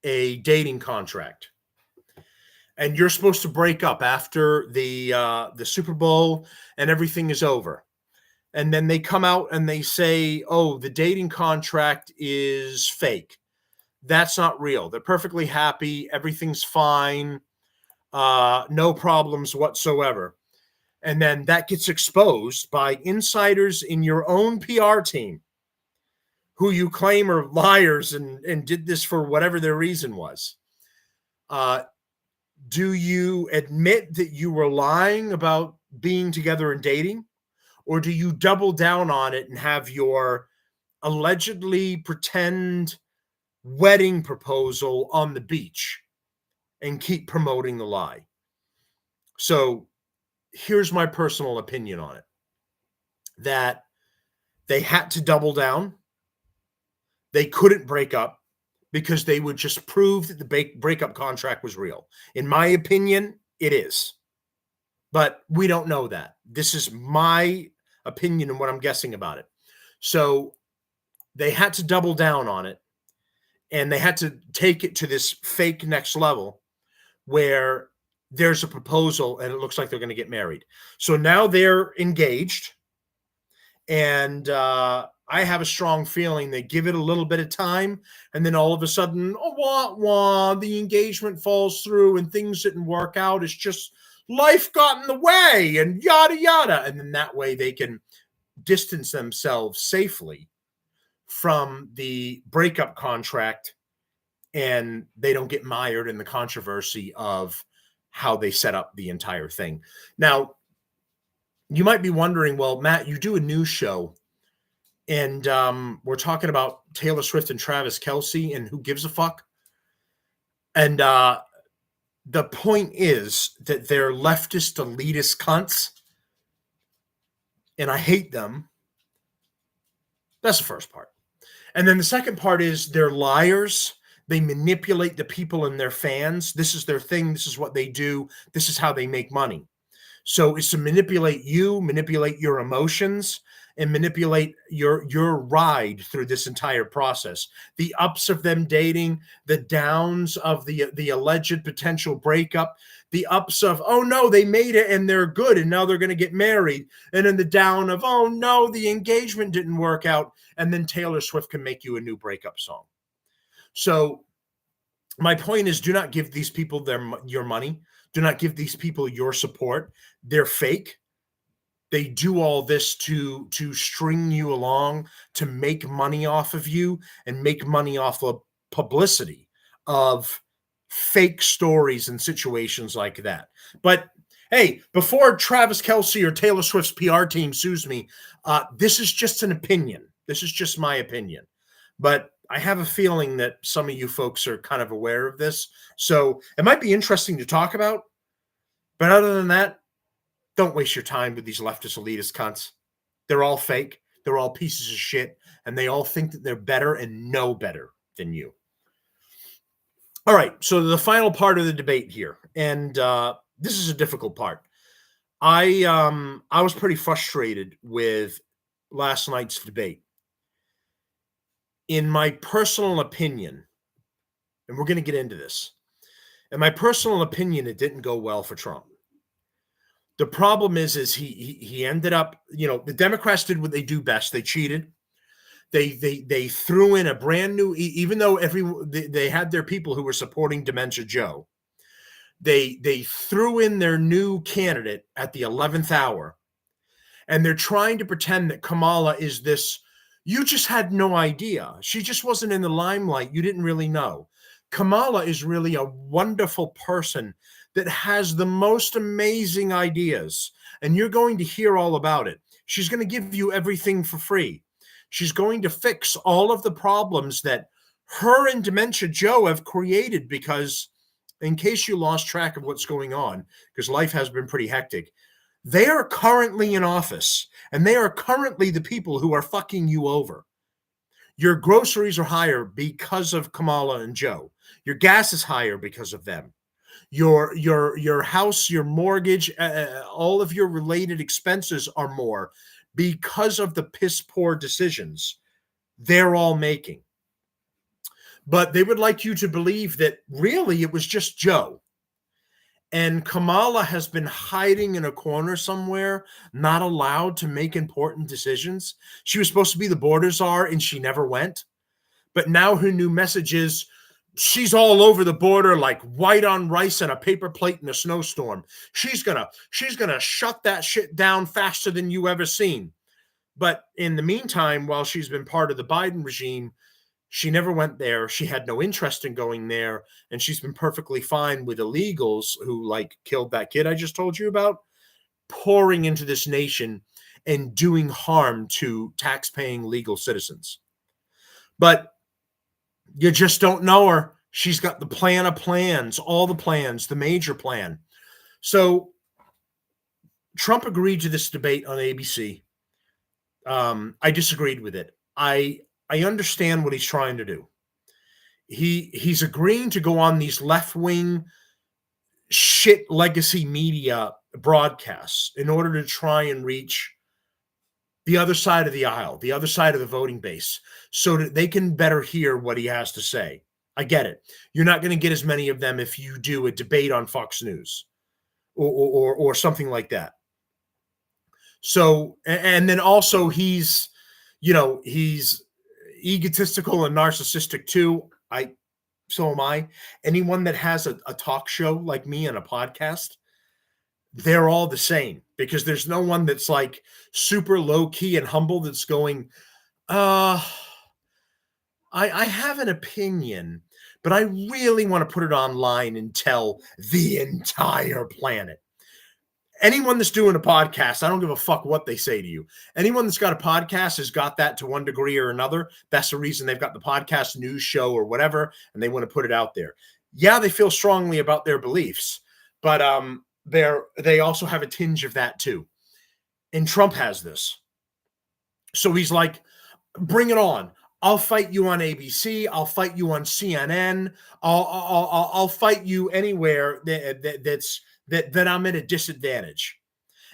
S1: a dating contract and you're supposed to break up after the Super Bowl and everything is over, and then they come out and they say, oh, the dating contract is fake. That's not real. They're perfectly happy. Everything's fine. No problems whatsoever. And then that gets exposed by insiders in your own PR team who you claim are liars and did this for whatever their reason was. Do you admit that you were lying about being together and dating? Or do you double down on it and have your allegedly pretend wedding proposal on the beach and keep promoting the lie? So here's my personal opinion on it. That they had to double down. They couldn't break up because they would just prove that the breakup contract was real. In my opinion, it is. But we don't know that. This is my opinion and what I'm guessing about it. So they had to double down on it, and they had to take it to this fake next level where there's a proposal and it looks like they're going to get married. So now they're engaged, and I have a strong feeling they give it a little bit of time, and then all of a sudden, the engagement falls through and things didn't work out. It's just life got in the way and yada, yada. And then that way they can distance themselves safely from the breakup contract, and they don't get mired in the controversy of how they set up the entire thing. Now, you might be wondering, well, Matt, you do a news show, and we're talking about Taylor Swift and Travis Kelce and who gives a fuck. And the point is that they're leftist, elitist cunts, and I hate them. That's the first part. And then the second part is they're liars. They manipulate the people and their fans. This is their thing. This is what they do. This is how they make money. So it's to manipulate you, manipulate your emotions, and manipulate your ride through this entire process. The ups of them dating, the downs of the alleged potential breakup, the ups of, oh no, they made it and they're good and now they're going to get married. And then the down of, oh no, the engagement didn't work out. And then Taylor Swift can make you a new breakup song. So my point is, do not give these people your money. Do not give these people your support. They're fake. They do all this to string you along, to make money off of you and make money off of publicity of fake stories and situations like that. But hey, before Travis Kelce or Taylor Swift's PR team sues me, this is just an opinion. This is just my opinion. But I have a feeling that some of you folks are kind of aware of this. So it might be interesting to talk about. But other than that, don't waste your time with these leftist elitist cunts. They're all fake. They're all pieces of shit. And they all think that they're better and know better than you. All right. So the final part of the debate here. And this is a difficult part. I was pretty frustrated with last night's debate. In my personal opinion, and we're going to get into this, in my personal opinion, it didn't go well for Trump. The problem is he ended up, the Democrats did what they do best. They cheated. They threw in a brand new, even though they had their people who were supporting Dementia Joe. They threw in their new candidate at the 11th hour, and they're trying to pretend that Kamala is this. You just had no idea. She just wasn't in the limelight. You didn't really know. Kamala is really a wonderful person that has the most amazing ideas, and you're going to hear all about it. She's going to give you everything for free. She's going to fix all of the problems that her and Dementia Joe have created, because in case you lost track of what's going on, because life has been pretty hectic, they are currently in office, and they are currently the people who are fucking you over. Your groceries are higher because of Kamala and Joe. Your gas is higher because of them. Your house, your mortgage, all of your related expenses are more because of the piss poor decisions they're all making. But they would like you to believe that really it was just Joe. And Kamala has been hiding in a corner somewhere, not allowed to make important decisions. She was supposed to be the border czar, and she never went. But now her new message is she's all over the border like white on rice and a paper plate in a snowstorm. She's gonna shut that shit down faster than you ever seen. But in the meantime, while she's been part of the Biden regime, she never went there. She had no interest in going there. And she's been perfectly fine with illegals who killed that kid I just told you about, pouring into this nation and doing harm to tax-paying legal citizens. But you just don't know her. She's got the plan of plans, all the plans, the major plan. So Trump agreed to this debate on ABC. I disagreed with it. I understand what he's trying to do. he's agreeing to go on these left-wing shit legacy media broadcasts in order to try and reach the other side of the aisle, the other side of the voting base, so that they can better hear what he has to say. I get it. You're not going to get as many of them if you do a debate on Fox News or something like that. So, and then also he's egotistical and narcissistic too. So am I. Anyone that has a talk show like me and a podcast, they're all the same, because there's no one that's like super low key and humble that's going, I have an opinion, but I really want to put it online and tell the entire planet. Anyone that's doing a podcast, I don't give a fuck what they say to you. Anyone that's got a podcast has got that to one degree or another. That's the reason they've got the podcast news show or whatever, and they want to put it out there. Yeah, they feel strongly about their beliefs, but they also have a tinge of that too. And Trump has this. So he's like, bring it on. I'll fight you on ABC. I'll fight you on CNN. I'll fight you anywhere that I'm at a disadvantage.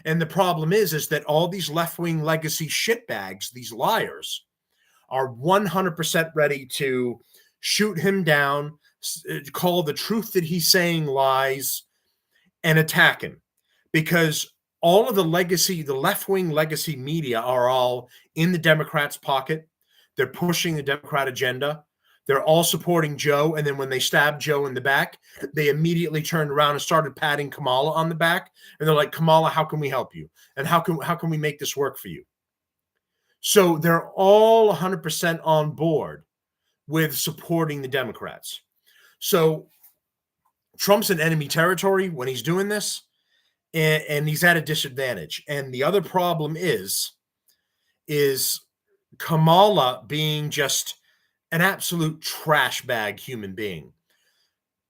S1: And the problem is that all these left-wing legacy shitbags, these liars, are 100% ready to shoot him down, call the truth that he's saying lies, and attack him. Because all of the left-wing legacy media are all in the Democrats' pocket. They're pushing the Democrat agenda. They're all supporting Joe. And then when they stabbed Joe in the back, they immediately turned around and started patting Kamala on the back. And they're like, Kamala, how can we help you? And how can we make this work for you? So they're all 100% on board with supporting the Democrats. So Trump's in enemy territory when he's doing this, and he's at a disadvantage. And the other problem is Kamala being just an absolute trash bag human being.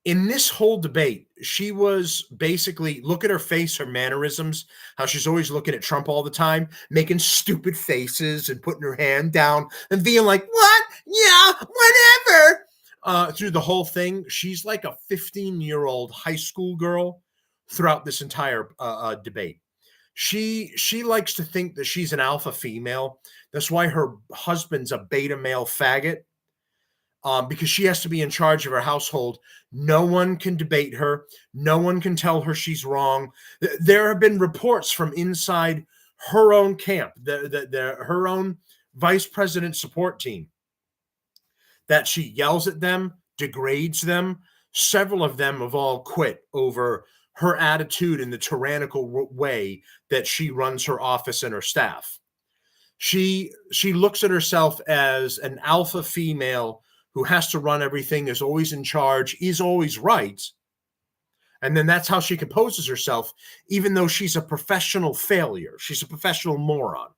S1: In this whole debate, she was basically, look at her face, her mannerisms, how she's always looking at Trump all the time, making stupid faces and putting her hand down and being like, what? Yeah, whatever. Through the whole thing, she's like a 15-year-old high school girl throughout this entire debate. She likes to think that she's an alpha female. That's why her husband's a beta male faggot, because she has to be in charge of her household. No one can debate her. No one can tell her she's wrong. There have been reports from inside her own camp, her own vice president support team, that she yells at them, degrades them. Several of them have all quit over her attitude and the tyrannical way that she runs her office and her staff. She looks at herself as an alpha female who has to run everything, is always in charge, is always right. And then that's how she composes herself, even though she's a professional failure. She's a professional moron.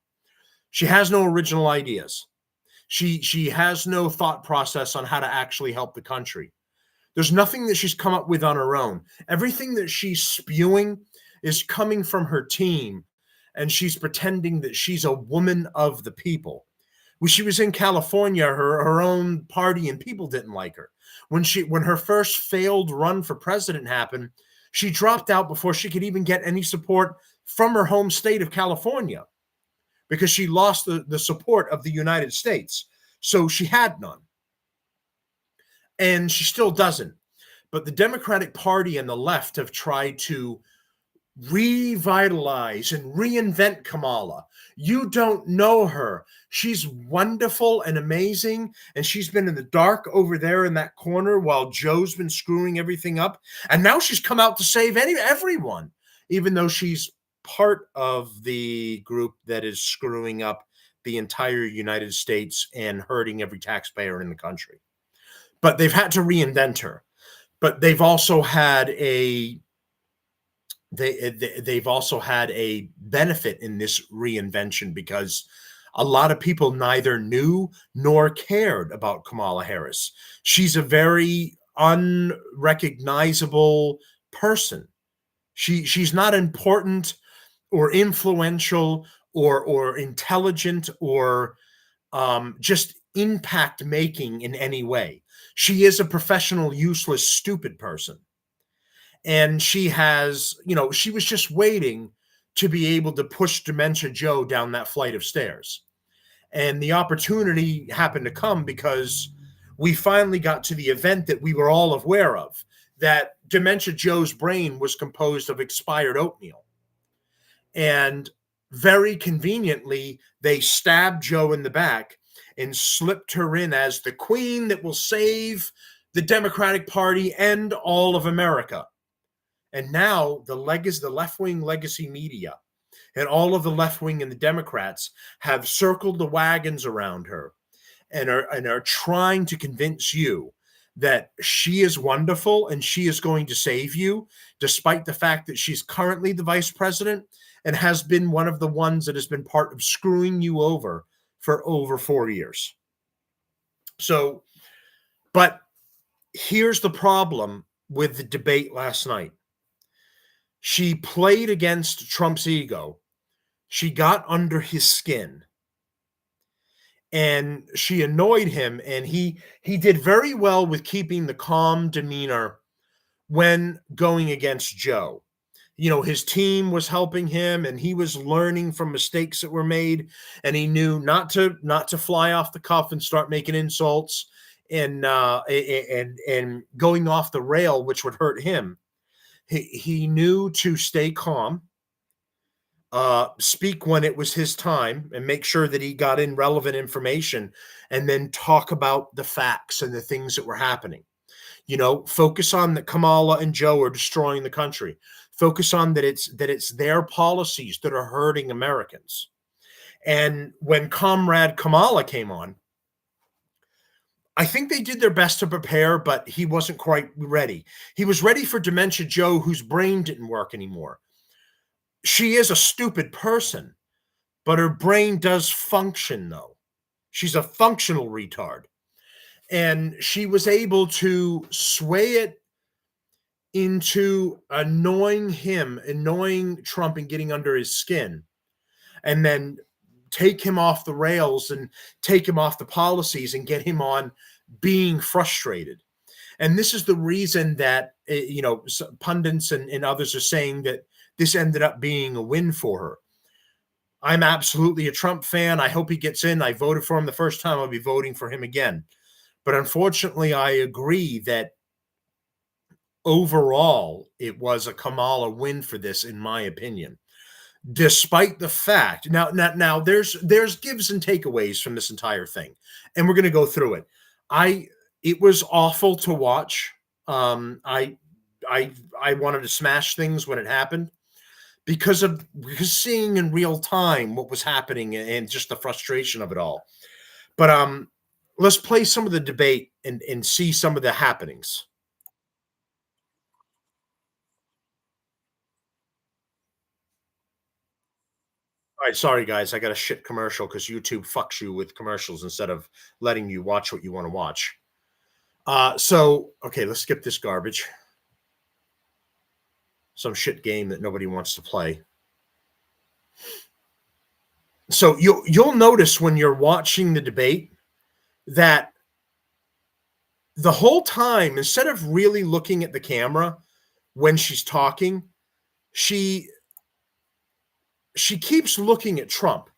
S1: She has no original ideas. She has no thought process on how to actually help the country. There's nothing that she's come up with on her own. Everything that she's spewing is coming from her team, and she's pretending that she's a woman of the people. When she was in California, her own party and people didn't like her. When her first failed run for president happened, she dropped out before she could even get any support from her home state of California, because she lost the support of the United States. So she had none. And she still doesn't. But the Democratic Party and the left have tried to revitalize and reinvent Kamala. You don't know her. She's wonderful and amazing, and she's been in the dark over there in that corner while Joe's been screwing everything up. And now she's come out to save everyone, even though she's part of the group that is screwing up the entire United States and hurting every taxpayer in the country. But they've had to reinvent her. But they've also had a benefit in this reinvention, because a lot of people neither knew nor cared about Kamala Harris. She's a very unrecognizable person. She's not important or influential or intelligent or just impact making in any way. She is a professional, useless, stupid person. And she has, she was just waiting to be able to push Dementia Joe down that flight of stairs. And the opportunity happened to come because we finally got to the event that we were all aware of, that Dementia Joe's brain was composed of expired oatmeal. And very conveniently, they stabbed Joe in the back and slipped her in as the queen that will save the Democratic Party and all of America. And now the left-wing legacy media and all of the left-wing and the Democrats have circled the wagons around her and are trying to convince you that she is wonderful and she is going to save you, despite the fact that she's currently the vice president and has been one of the ones that has been part of screwing you over for over 4 years. So, but here's the problem with the debate last night. She played against Trump's ego. She got under his skin. And she annoyed him, and he did very well with keeping the calm demeanor when going against Joe. His team was helping him, and he was learning from mistakes that were made, and he knew not to fly off the cuff and start making insults and going off the rail, which would hurt him. He knew to stay calm, speak when it was his time, and make sure that he got in relevant information, and then talk about the facts and the things that were happening. Focus on that Kamala and Joe are destroying the country. Focus on that it's their policies that are hurting Americans. And when Comrade Kamala came on, I think they did their best to prepare, but he wasn't quite ready. He was ready for Dementia Joe, whose brain didn't work anymore. She is a stupid person, but her brain does function, though. She's a functional retard. And she was able to sway it into annoying Trump and getting under his skin, and then take him off the rails and take him off the policies and get him on being frustrated. And this is the reason that, pundits and others are saying that this ended up being a win for her. I'm absolutely a Trump fan. I hope he gets in. I voted for him the first time. I'll be voting for him again. But unfortunately, I agree that overall, it was a Kamala win for this, in my opinion. Despite the fact, now there's gives and takeaways from this entire thing, and we're going to go through it. It was awful to watch. I wanted to smash things when it happened because seeing in real time what was happening and just the frustration of it all. But let's play some of the debate and see some of the happenings. All right, sorry guys, I got a shit commercial because YouTube fucks you with commercials instead of letting you watch what you want to watch. Okay, let's skip this garbage. Some shit game that nobody wants to play. So you'll notice when you're watching the debate that the whole time, instead of really looking at the camera when she's talking, she keeps looking at Trump,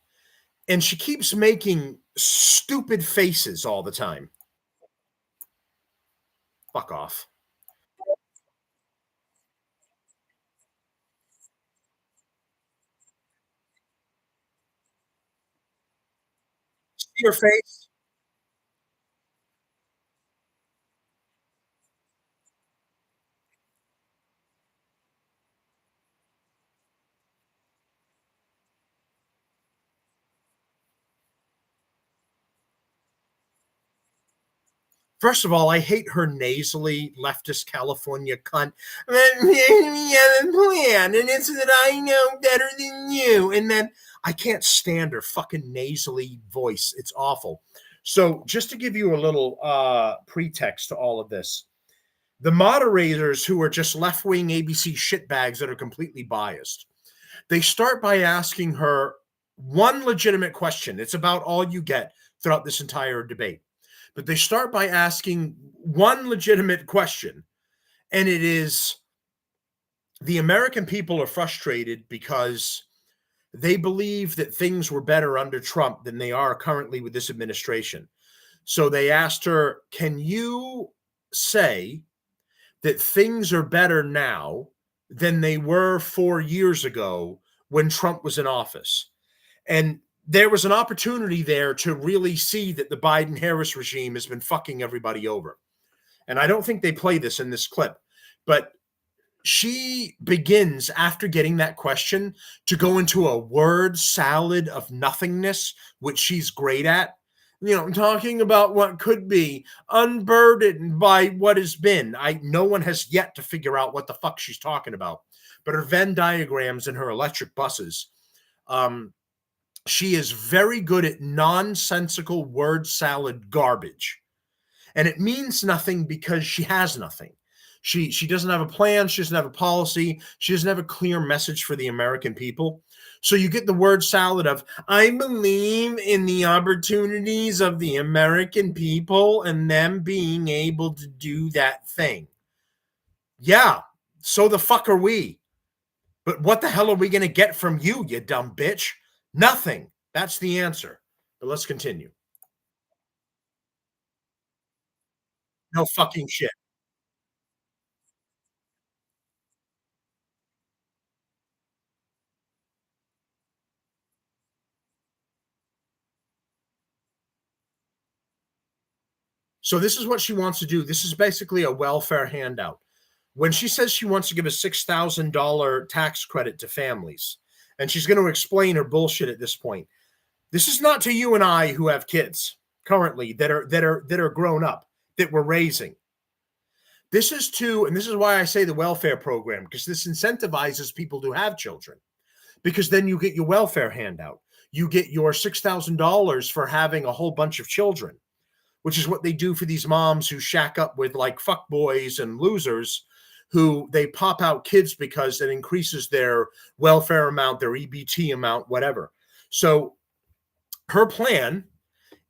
S1: and she keeps making stupid faces all the time. Fuck off. See your face? First of all, I hate her nasally leftist California cunt. We have a plan, and it's that I know better than you. And then I can't stand her fucking nasally voice. It's awful. So just to give you a little pretext to all of this, the moderators who are just left-wing ABC shitbags that are completely biased, they start by asking her one legitimate question. It's about all you get throughout this entire debate. But they start by asking one legitimate question, and it is the American people are frustrated because they believe that things were better under Trump than they are currently with this administration. So they asked her, can you say that things are better now than they were 4 years ago when Trump was in office? And there was an opportunity there to really see that the Biden Harris regime has been fucking everybody over. And I don't think they play this in this clip, but she begins after getting that question to go into a word salad of nothingness, which she's great at. Talking about what could be, unburdened by what has been. No one has yet to figure out what the fuck she's talking about. But her Venn diagrams and her electric buses, she is very good at nonsensical word salad garbage. And it means nothing because she has nothing. She doesn't have a plan. She doesn't have a policy. She doesn't have a clear message for the American people. So you get the word salad of, I believe in the opportunities of the American people and them being able to do that thing. Yeah, so the fuck are we. But what the hell are we going to get from you, you dumb bitch? Nothing. That's the answer. But let's continue. No fucking shit. So this is what she wants to do. This is basically a welfare handout. When she says she wants to give a $6,000 tax credit to families, and she's going to explain her bullshit at this point. This is not to you and I who have kids currently that are grown up that we're raising. This is to, and this is why I say the welfare program, because this incentivizes people to have children, because then you get your welfare handout. You get your $6,000 for having a whole bunch of children, which is what they do for these moms who shack up with like fuckboys and losers who they pop out kids because it increases their welfare amount, their EBT amount, whatever. So her plan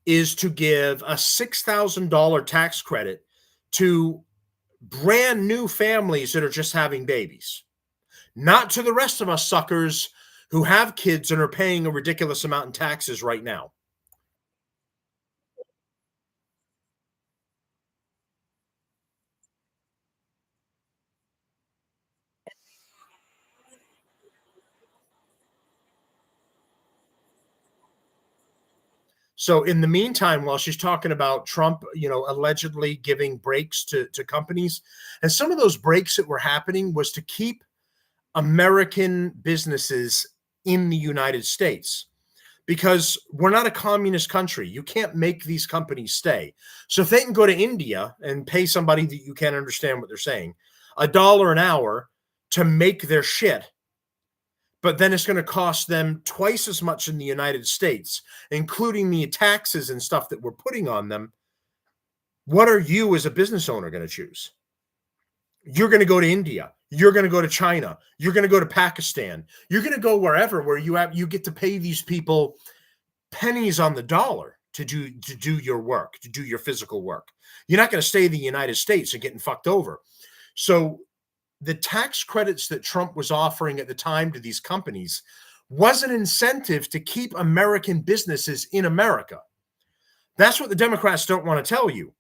S1: is to give a $6,000 tax credit to brand new families that are just having babies, not to the rest of us suckers who have kids and are paying a ridiculous amount in taxes right now. So in the meantime, while she's talking about Trump, allegedly giving breaks to companies, and some of those breaks that were happening was to keep American businesses in the United States, because we're not a communist country. You can't make these companies stay. So if they can go to India and pay somebody that you can't understand what they're saying, $1 an hour to make their shit, but then it's going to cost them twice as much in the United States, including the taxes and stuff that we're putting on them. What are you as a business owner going to choose? You're going to go to India. You're going to go to China. You're going to go to Pakistan. You're going to go wherever where you get to pay these people pennies on the dollar to do your work, to do your physical work. You're not going to stay in the United States and getting fucked over. So the tax credits that Trump was offering at the time to these companies was an incentive to keep American businesses in America. That's what the Democrats don't want to tell you.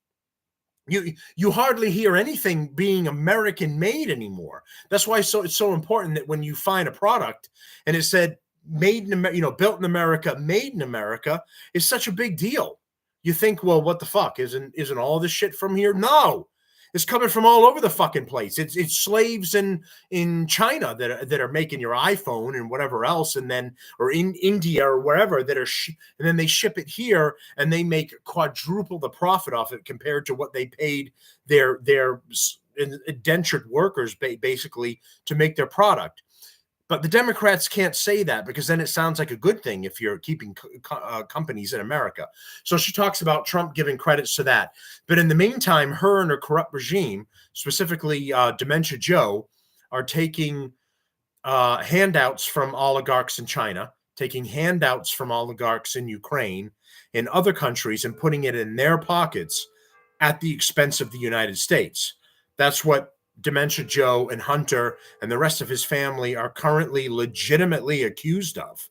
S1: You hardly hear anything being American made anymore. That's why it's so important that when you find a product and it said made in America, built in America, made in America, is such a big deal. You think, well, what the fuck? Isn't all this shit from here? No. It's coming from all over the fucking place. It's slaves in China that are making your iPhone and whatever else, and then or in India or wherever that are, and then they ship it here and they make quadruple the profit off it compared to what they paid their indentured workers basically to make their product. But the Democrats can't say that because then it sounds like a good thing if you're keeping companies in America. So she talks about Trump giving credits to that. But in the meantime, her and her corrupt regime, specifically Dementia Joe, are taking handouts from oligarchs in China, taking handouts from oligarchs in Ukraine, in other countries and putting it in their pockets at the expense of the United States. That's what Dementia Joe and Hunter and the rest of his family are currently legitimately accused of,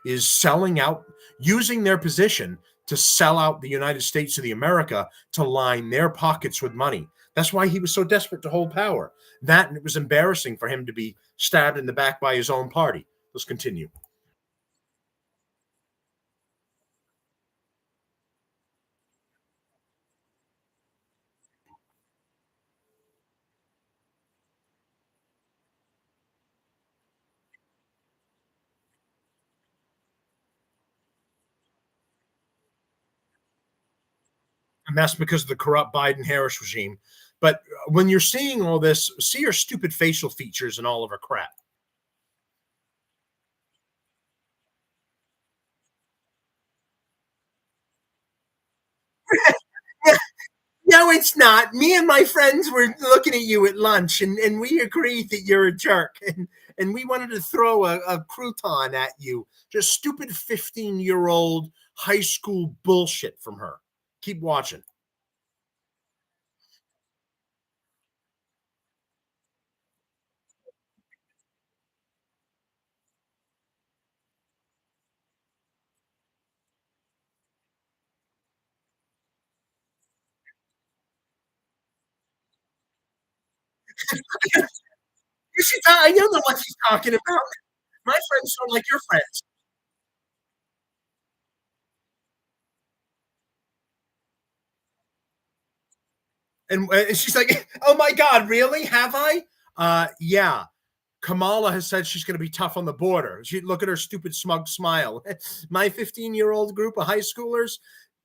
S1: is selling out, using their position to sell out the United States of the America to line their pockets with money. That's why he was so desperate to hold power. That, and it was embarrassing for him to be stabbed in the back by his own party. Let's continue. And that's because of the corrupt Biden Harris regime. But when you're seeing all this, see her stupid facial features and all of her crap. No, it's not. Me and my friends were looking at you at lunch, and we agreed that you're a jerk, and we wanted to throw a crouton at you. Just stupid 15-year-old high school bullshit from her. Keep watching. I don't know what she's talking about. My friends don't like your friends. And she's like, oh my God, really? Have I? Yeah. Kamala has said she's going to be tough on the border. Look at her stupid smug smile. My 15-year-old group of high schoolers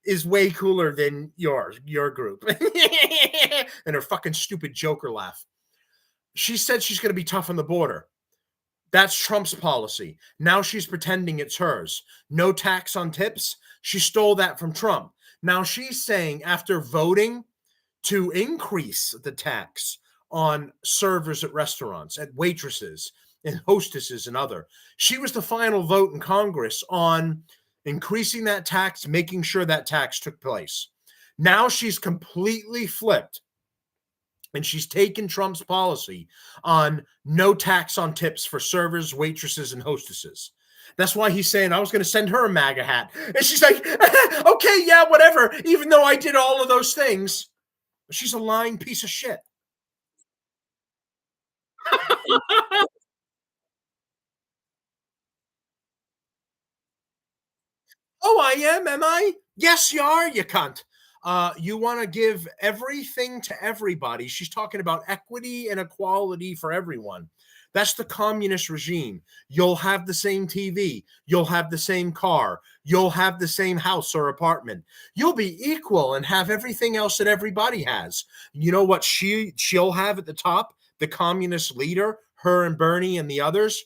S1: is way cooler than your group. And her fucking stupid Joker laugh. She said she's going to be tough on the border. That's Trump's policy. Now she's pretending it's hers. No tax on tips. She stole that from Trump. Now she's saying after voting to increase the tax on servers at restaurants, at waitresses and hostesses and other. She was the final vote in Congress on increasing that tax, making sure that tax took place. Now she's completely flipped, and she's taken Trump's policy on no tax on tips for servers, waitresses, and hostesses. That's why he's saying, I was going to send her a MAGA hat. And she's like, okay, yeah, whatever, even though I did all of those things. She's a lying piece of shit. Oh, I am I? Yes, you are, you cunt. You want to give everything to everybody. She's talking about equity and equality for everyone. That's the communist regime. You'll have the same TV. You'll have the same car. You'll have the same house or apartment. You'll be equal and have everything else that everybody has. You know what she'll have at the top? The communist leader, her and Bernie and the others,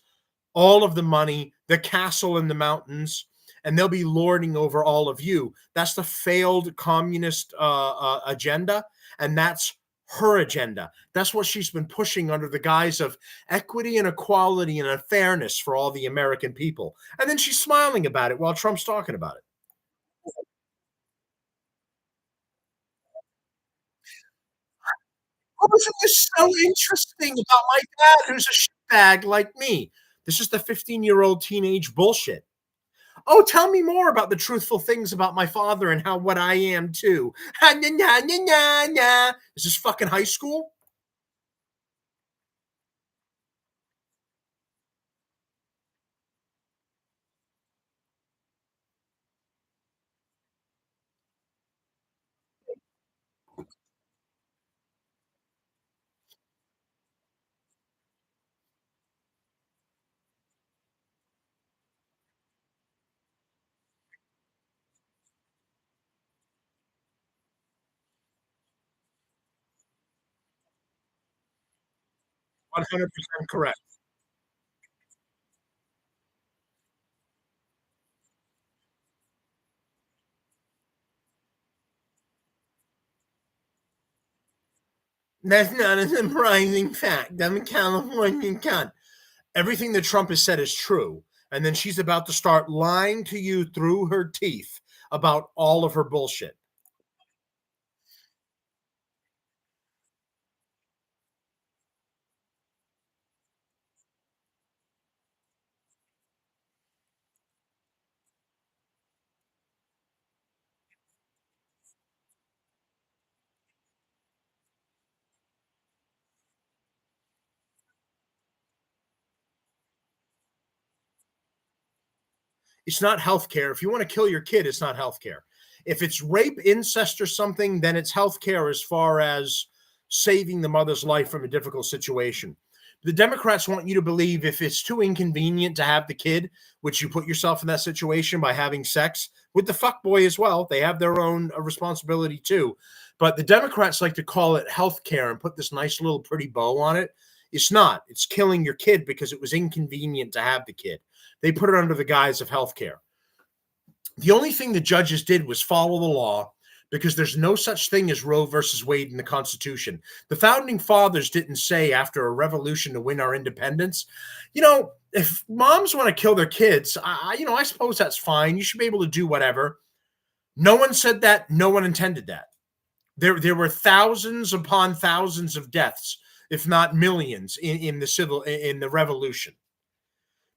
S1: all of the money, the castle in the mountains, and they'll be lording over all of you. That's the failed communist agenda, and that's her agenda. That's what she's been pushing under the guise of equity and equality and a fairness for all the American people. And then she's smiling about it while Trump's talking about it. Oh, isn't this so interesting about my dad who's a shitbag like me? This is the 15-year-old teenage bullshit. Oh, tell me more about the truthful things about my father and how what I am too. Ha, na, na, na, na, na. Is this fucking high school? 100% correct. That's not a surprising fact. I'm a Californian cunt. Everything that Trump has said is true. And then she's about to start lying to you through her teeth about all of her bullshit. It's not healthcare. If you want to kill your kid, it's not healthcare. If it's rape, incest, or something, then it's healthcare as far as saving the mother's life from a difficult situation. The Democrats want you to believe if it's too inconvenient to have the kid, which you put yourself in that situation by having sex with the fuckboy as well. They have their own responsibility too. But the Democrats like to call it healthcare and put this nice little pretty bow on it. It's not. It's killing your kid because it was inconvenient to have the kid. They put it under the guise of healthcare. The only thing the judges did was follow the law because there's no such thing as Roe versus Wade in the Constitution. The founding fathers didn't say after a revolution to win our independence, if moms want to kill their kids, I suppose that's fine. You should be able to do whatever. No one said that. No one intended that. There were thousands upon thousands of deaths, if not millions, in the revolution.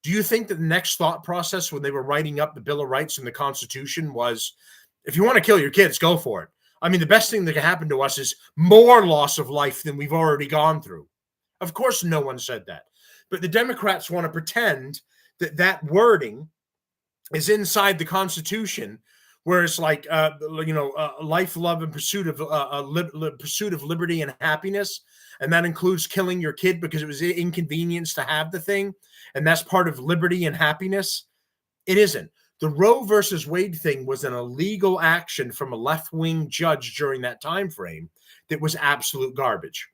S1: Do you think that the next thought process when they were writing up the Bill of Rights and the Constitution was, if you want to kill your kids, go for it? I mean, the best thing that can happen to us is more loss of life than we've already gone through. Of course, no one said that. But the Democrats want to pretend that that wording is inside the Constitution, where it's like, life, love, and pursuit of liberty and happiness. And that includes killing your kid because it was inconvenience to have the thing. And that's part of liberty and happiness. It isn't. The Roe versus Wade thing was an illegal action from a left-wing judge during that time frame that was absolute garbage.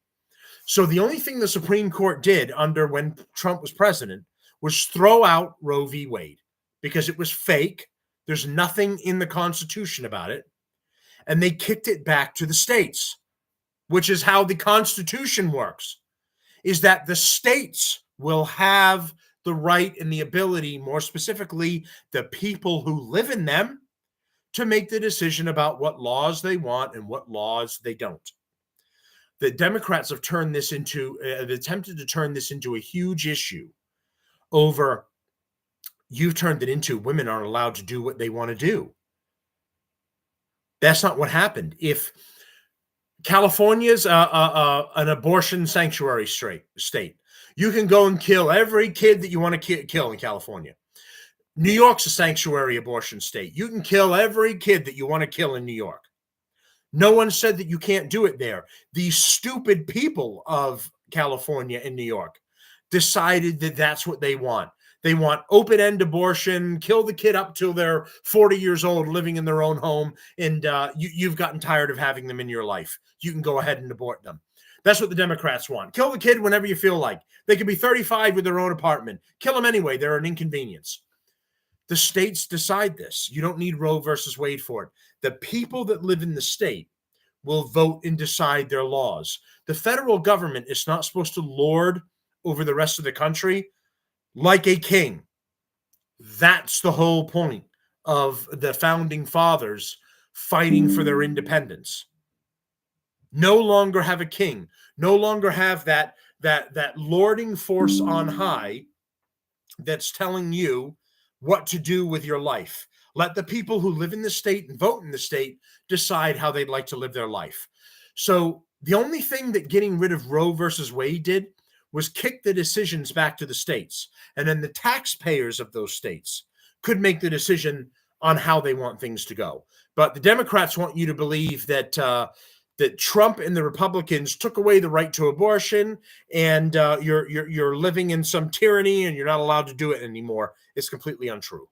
S1: So the only thing the Supreme Court did under when Trump was president was throw out Roe v. Wade because it was fake. There's nothing in the Constitution about it. And they kicked it back to the states, which is how the Constitution works, is that the states will have the right and the ability, more specifically, the people who live in them, to make the decision about what laws they want and what laws they don't. The Democrats have turned this into, attempted to turn this into a huge issue over, you've turned it into women aren't allowed to do what they want to do. That's not what happened. If California's an abortion sanctuary state, you can go and kill every kid that you want to kill in California. New York's a sanctuary abortion state. You can kill every kid that you want to kill in New York. No one said that you can't do it there. These stupid people of California and New York decided that that's what they want. They want open-end abortion, kill the kid up till they're 40 years old, living in their own home, and you've gotten tired of having them in your life. You can go ahead and abort them. That's what the Democrats want. Kill the kid whenever you feel like. They could be 35 with their own apartment. Kill them anyway. They're an inconvenience. The states decide this. You don't need Roe versus Wade for it. The people that live in the state will vote and decide their laws. The federal government is not supposed to lord over the rest of the country like a king. That's the whole point of the founding fathers fighting for their independence. No longer have a king, no longer have that lording force on high that's telling you what to do with your life. Let the people who live in the state and vote in the state decide how they'd like to live their life. So the only thing that getting rid of Roe versus Wade did was kick the decisions back to the states. And then the taxpayers of those states could make the decision on how they want things to go. But the Democrats want you to believe that that Trump and the Republicans took away the right to abortion, and you're living in some tyranny and you're not allowed to do it anymore. It's completely untrue.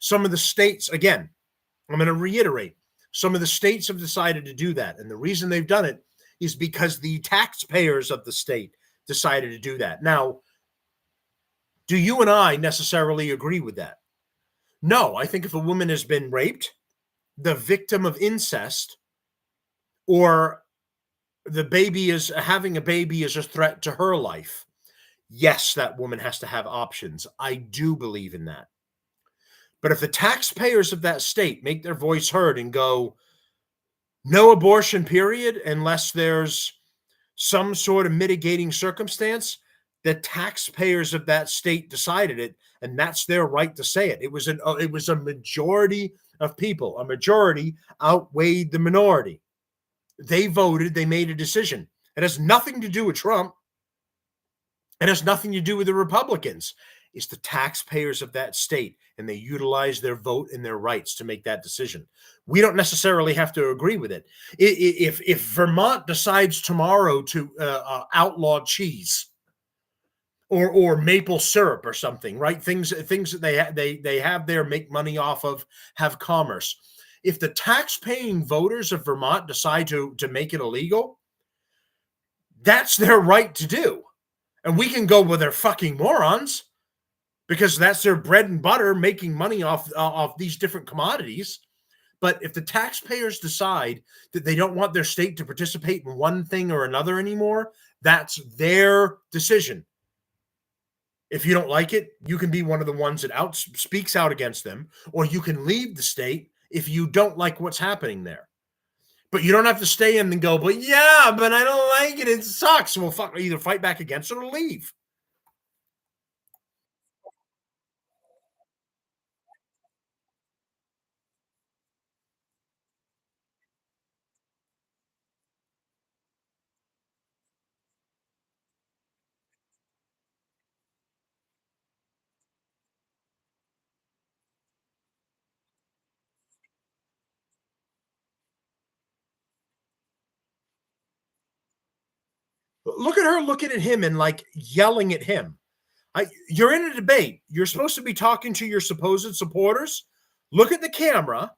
S1: Some of the states, again, I'm going to reiterate, some of the states have decided to do that. And the reason they've done it is because the taxpayers of the state decided to do that. Now, do you and I necessarily agree with that? No, I think if a woman has been raped, the victim of incest, or the baby is having a baby is a threat to her life, yes, that woman has to have options. I do believe in that. But if the taxpayers of that state make their voice heard and go, no abortion, period, unless there's some sort of mitigating circumstance, the taxpayers of that state decided it, and that's their right to say it. It was a majority of people. A majority outweighed the minority. They voted, they made a decision. It has nothing to do with Trump. It has nothing to do with the Republicans. It's the taxpayers of that state, and they utilize their vote and their rights to make that decision. We don't necessarily have to agree with it. If Vermont decides tomorrow to outlaw cheese or maple syrup or something, right? Things that they have there, make money off of, have commerce. If the tax-paying voters of Vermont decide to make it illegal, that's their right to do. And we can go, well, they're fucking morons, because that's their bread and butter, making money off these different commodities. But if the taxpayers decide that they don't want their state to participate in one thing or another anymore, that's their decision. If you don't like it, you can be one of the ones that speaks out against them, or you can leave the state if you don't like what's happening there. But you don't have to stay in and go, but I don't like it. It sucks. Well, either fight back against it or leave. Look at her looking at him and like yelling at him. You're in a debate. You're supposed to be talking to your supposed supporters. Look at the camera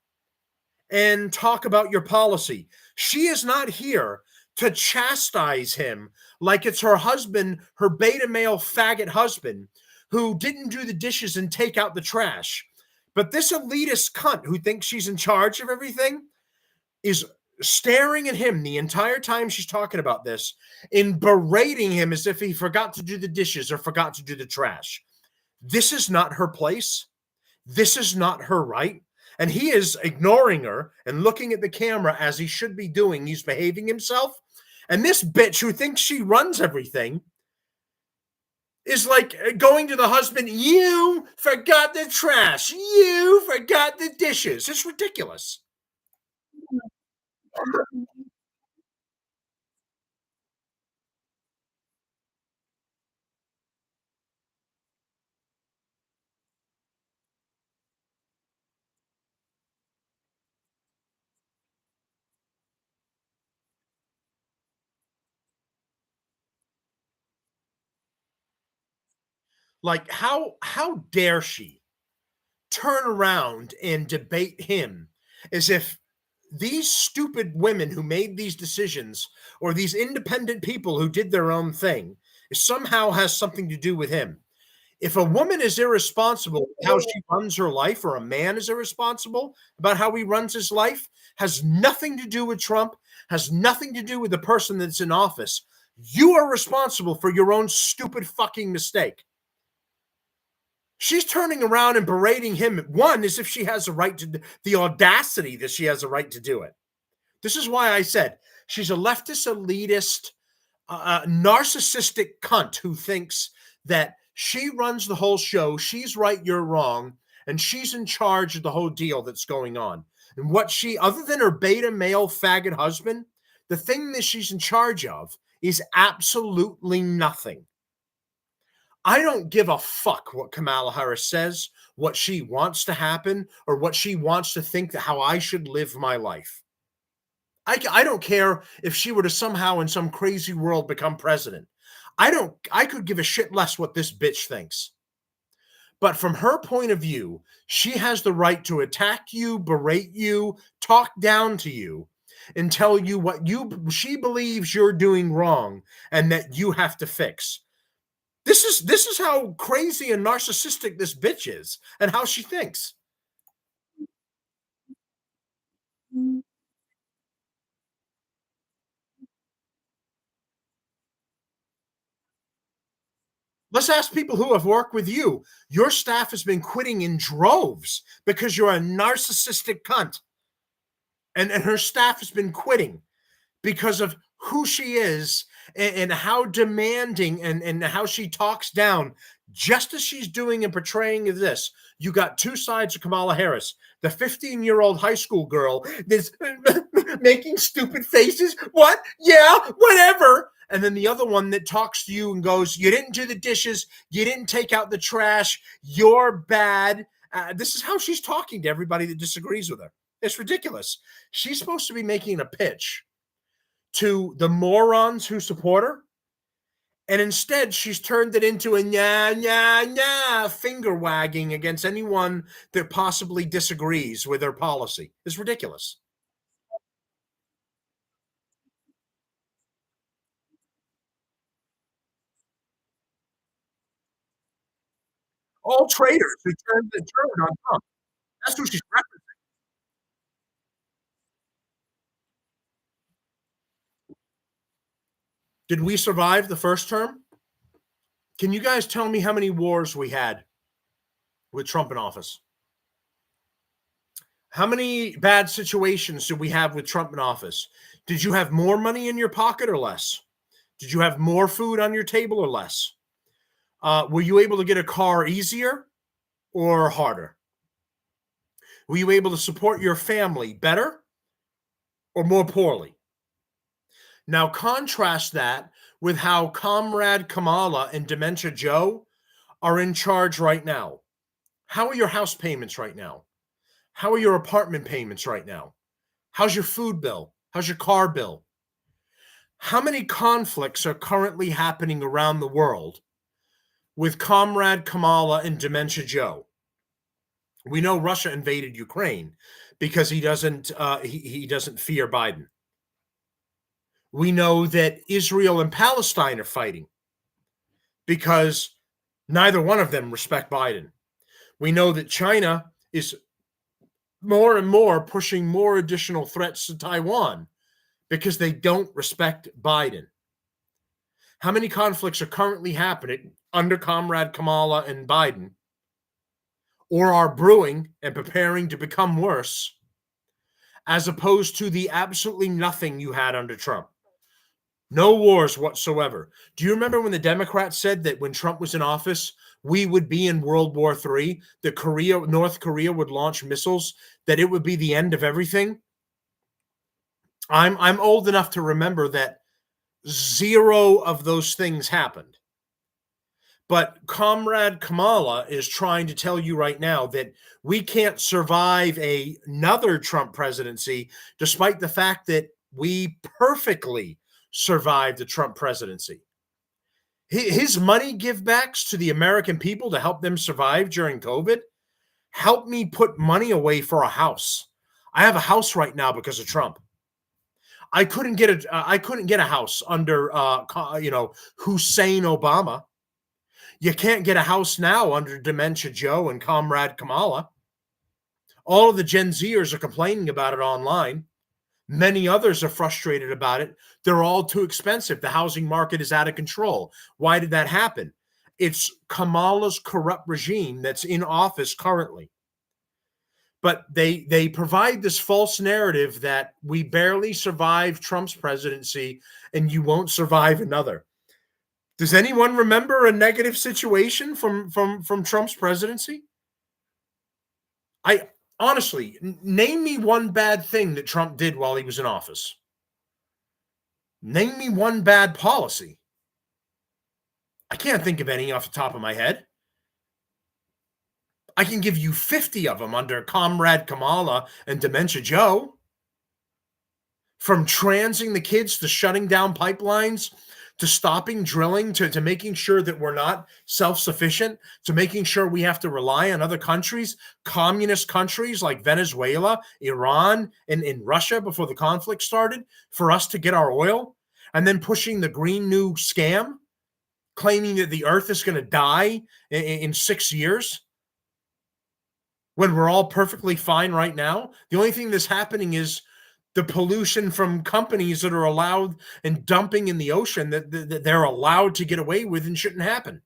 S1: and talk about your policy. She is not here to chastise him like it's her husband, her beta male faggot husband, who didn't do the dishes and take out the trash. But this elitist cunt who thinks she's in charge of everything is staring at him the entire time she's talking about this and berating him as if he forgot to do the dishes or forgot to do the trash. This is not her place. This is not her right. And he is ignoring her and looking at the camera as he should be doing. He's behaving himself. And this bitch who thinks she runs everything is like going to the husband, you forgot the trash. You forgot the dishes. It's ridiculous. Like, how dare she turn around and debate him as if these stupid women who made these decisions, or these independent people who did their own thing, somehow has something to do with him. If a woman is irresponsible with how she runs her life, or a man is irresponsible about how he runs his life, has nothing to do with Trump, has nothing to do with the person that's in office. You are responsible for your own stupid fucking mistake. She's turning around and berating him, one, as if she has a right to, the audacity that she has a right to do it. This is why I said she's a leftist, elitist, narcissistic cunt who thinks that she runs the whole show, she's right, you're wrong, and she's in charge of the whole deal that's going on. And what she, other than her beta male faggot husband, the thing that she's in charge of is absolutely nothing. I don't give a fuck what Kamala Harris says, what she wants to happen, or what she wants to think that how I should live my life. I don't care if she were to somehow in some crazy world become president. I could give a shit less what this bitch thinks. But from her point of view, she has the right to attack you, berate you, talk down to you, and tell you what she believes you're doing wrong and that you have to fix. This is how crazy and narcissistic this bitch is and how she thinks. Let's ask people who have worked with you. Your staff has been quitting in droves because you're a narcissistic cunt. And her staff has been quitting because of who she is and how demanding and how she talks down, just as she's doing and portraying this. You got two sides of Kamala Harris. The 15-year-old high school girl that's making stupid faces. What? Yeah, whatever. And then the other one that talks to you and goes, you didn't do the dishes. You didn't take out the trash. You're bad. This is how she's talking to everybody that disagrees with her. It's ridiculous. She's supposed to be making a pitch to the morons who support her. And instead, she's turned it into a finger wagging against anyone that possibly disagrees with her policy. It's ridiculous. All traitors who turned on Trump. That's who she's referencing. Did we survive the first term? Can you guys tell me how many wars we had with Trump in office? How many bad situations did we have with Trump in office? Did you have more money in your pocket or less? Did you have more food on your table or less? Were you able to get a car easier or harder? Were you able to support your family better or more poorly? Now, contrast that with how Comrade Kamala and Dementia Joe are in charge right now. How are your house payments right now? How are your apartment payments right now? How's your food bill? How's your car bill? How many conflicts are currently happening around the world with Comrade Kamala and Dementia Joe? We know Russia invaded Ukraine because he doesn't fear Biden. We know that Israel and Palestine are fighting because neither one of them respect Biden. We know that China is more and more pushing more additional threats to Taiwan because they don't respect Biden. How many conflicts are currently happening under Comrade Kamala and Biden, or are brewing and preparing to become worse, as opposed to the absolutely nothing you had under Trump? No wars whatsoever. Do you remember when the Democrats said that when Trump was in office, we would be in World War III, that North Korea would launch missiles, that it would be the end of everything? I'm old enough to remember that zero of those things happened. But Comrade Kamala is trying to tell you right now that we can't survive another Trump presidency, despite the fact that we perfectly survived the Trump presidency. His money givebacks to the American people to help them survive during COVID helped me put money away for a house. I have a house right now because of Trump. I couldn't get a house under Hussein Obama. You can't get a house now under Dementia Joe and Comrade Kamala. All of the Gen Zers are complaining about it online. Many others are frustrated about it. They're all too expensive. The housing market is out of control. Why did that happen? It's Kamala's corrupt regime that's in office currently. But they provide this false narrative that we barely survived Trump's presidency and you won't survive another. Does anyone remember a negative situation from Trump's presidency? I honestly, name me one bad thing that Trump did while he was in office. Name me one bad policy. I can't think of any off the top of my head. I can give you 50 of them under Comrade Kamala and Dementia Joe. From transing the kids to shutting down pipelines, to stopping drilling, to making sure that we're not self-sufficient, to making sure we have to rely on other countries, communist countries like Venezuela, Iran, and Russia before the conflict started, for us to get our oil, and then pushing the Green New scam, claiming that the earth is going to die in 6 years. when we're all perfectly fine right now? The only thing that's happening is the pollution from companies that are allowed and dumping in the ocean that they're allowed to get away with and shouldn't happen.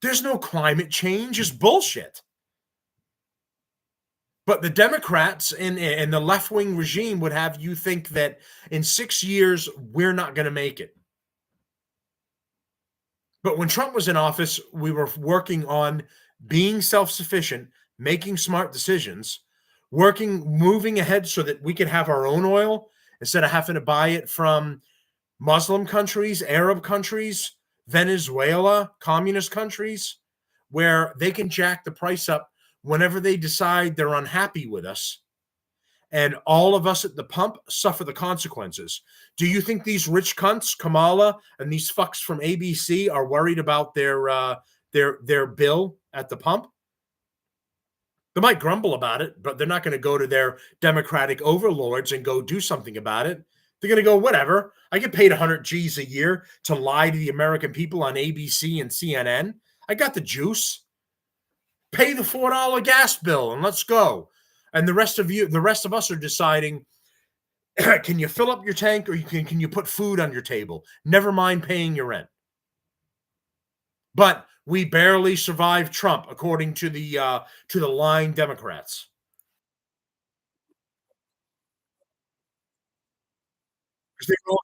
S1: There's no climate change. It's bullshit. But the Democrats and the left-wing regime would have you think that in 6 years, we're not going to make it. But when Trump was in office, we were working on being self-sufficient, making smart decisions, moving ahead so that we could have our own oil instead of having to buy it from Muslim countries, Arab countries, Venezuela, communist countries, where they can jack the price up whenever they decide they're unhappy with us. And all of us at the pump suffer the consequences. Do you think these rich cunts, Kamala and these fucks from ABC, are worried about their bill at the pump? They might grumble about it, but they're not going to go to their Democratic overlords and go do something about it. They're going to go, whatever. I get paid 100 G's a year to lie to the American people on ABC and CNN. I got the juice. Pay the $4 gas bill and let's go. And the rest of us are deciding, can you fill up your tank or can you put food on your table? Never mind paying your rent. But we barely survived Trump, according to the lying Democrats. Because they were all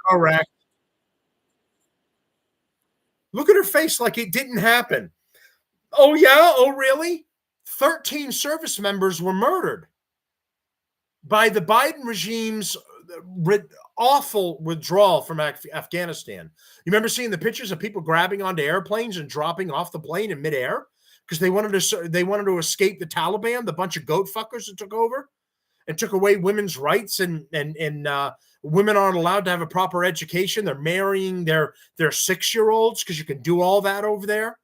S1: correct. Look at her face like it didn't happen. Oh, yeah? Oh, really? 13 service members were murdered by the Biden regime's awful withdrawal from Afghanistan. You remember seeing the pictures of people grabbing onto airplanes and dropping off the plane in midair because they wanted to escape the Taliban, the bunch of goat fuckers that took over and took away women's rights, and women aren't allowed to have a proper education. They're marrying their 6-year-olds because you can do all that over there.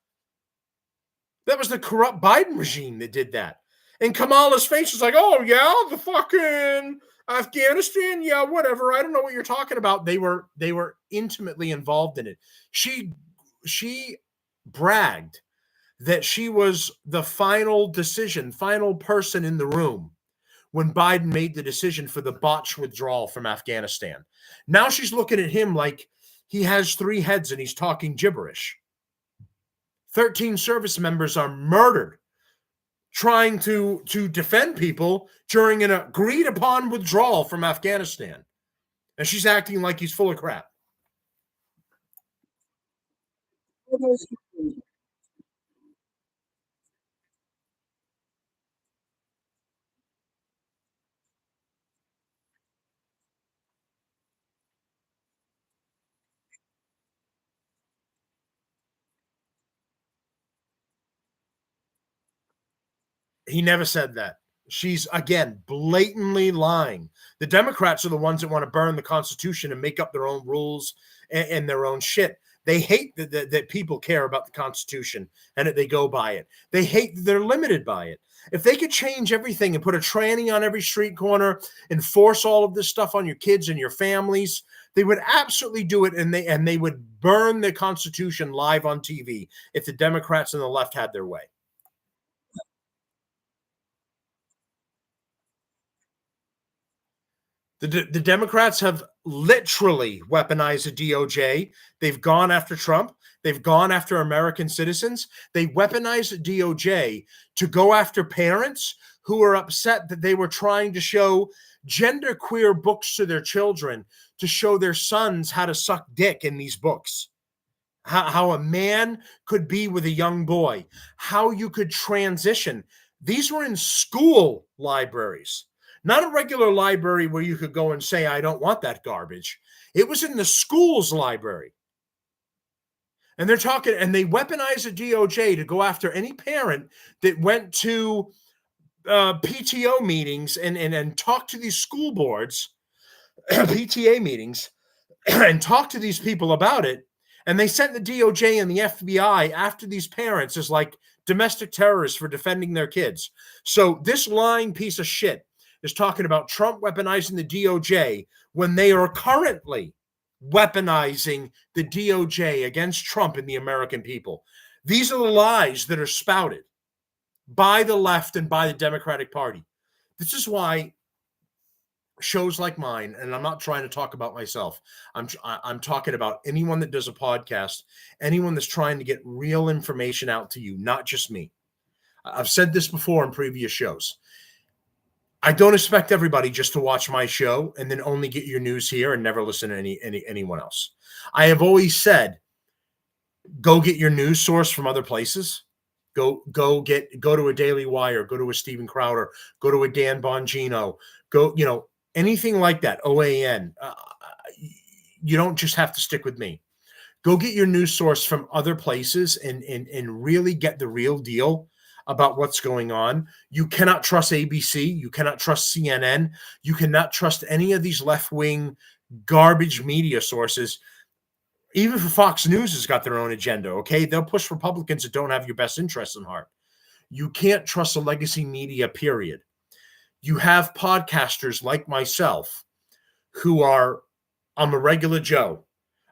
S1: That was the corrupt Biden regime that did that. And Kamala's face was like, oh, yeah, the fucking Afghanistan. Yeah, whatever. I don't know what you're talking about. They were intimately involved in it. She bragged that she was the final person in the room when Biden made the decision for the botched withdrawal from Afghanistan. Now she's looking at him like he has 3 heads and he's talking gibberish. 13 service members are murdered trying to defend people during an agreed upon withdrawal from Afghanistan. And she's acting like he's full of crap. He never said that. She's, again, blatantly lying. The Democrats are the ones that want to burn the Constitution and make up their own rules and their own shit. They hate that people care about the Constitution and that they go by it. They hate that they're limited by it. If they could change everything and put a tranny on every street corner, enforce all of this stuff on your kids and your families, they would absolutely do it, and they would burn the Constitution live on TV if the Democrats and the left had their way. The Democrats have literally weaponized the DOJ. They've gone after Trump. They've gone after American citizens. They weaponized the DOJ to go after parents who are upset that they were trying to show genderqueer books to their children to show their sons how to suck dick in these books. How a man could be with a young boy, how you could transition. These were in school libraries. Not a regular library where you could go and say, I don't want that garbage. It was in the school's library. And they're talking, and they weaponized the DOJ to go after any parent that went to PTO meetings and talked to these school boards, PTA meetings, and talked to these people about it. And they sent the DOJ and the FBI after these parents as like domestic terrorists for defending their kids. So this lying piece of shit is talking about Trump weaponizing the DOJ when they are currently weaponizing the DOJ against Trump and the American people. These are the lies that are spouted by the left and by the Democratic Party. This is why shows like mine, and I'm not trying to talk about myself. I'm talking about anyone that does a podcast, anyone that's trying to get real information out to you, not just me. I've said this before in previous shows. I don't expect everybody just to watch my show and then only get your news here and never listen to anyone else. I have always said, go get your news source from other places. Go to a Daily Wire, go to a Steven Crowder, go to a Dan Bongino, go, anything like that. OAN. You don't just have to stick with me. Go get your news source from other places and really get the real deal about what's going on. You cannot trust ABC. You cannot trust CNN. You cannot trust any of these left-wing garbage media sources. Even for Fox News has got their own agenda, okay? They'll push Republicans that don't have your best interests in heart. You can't trust the legacy media, period. You have podcasters like myself who I'm a regular Joe.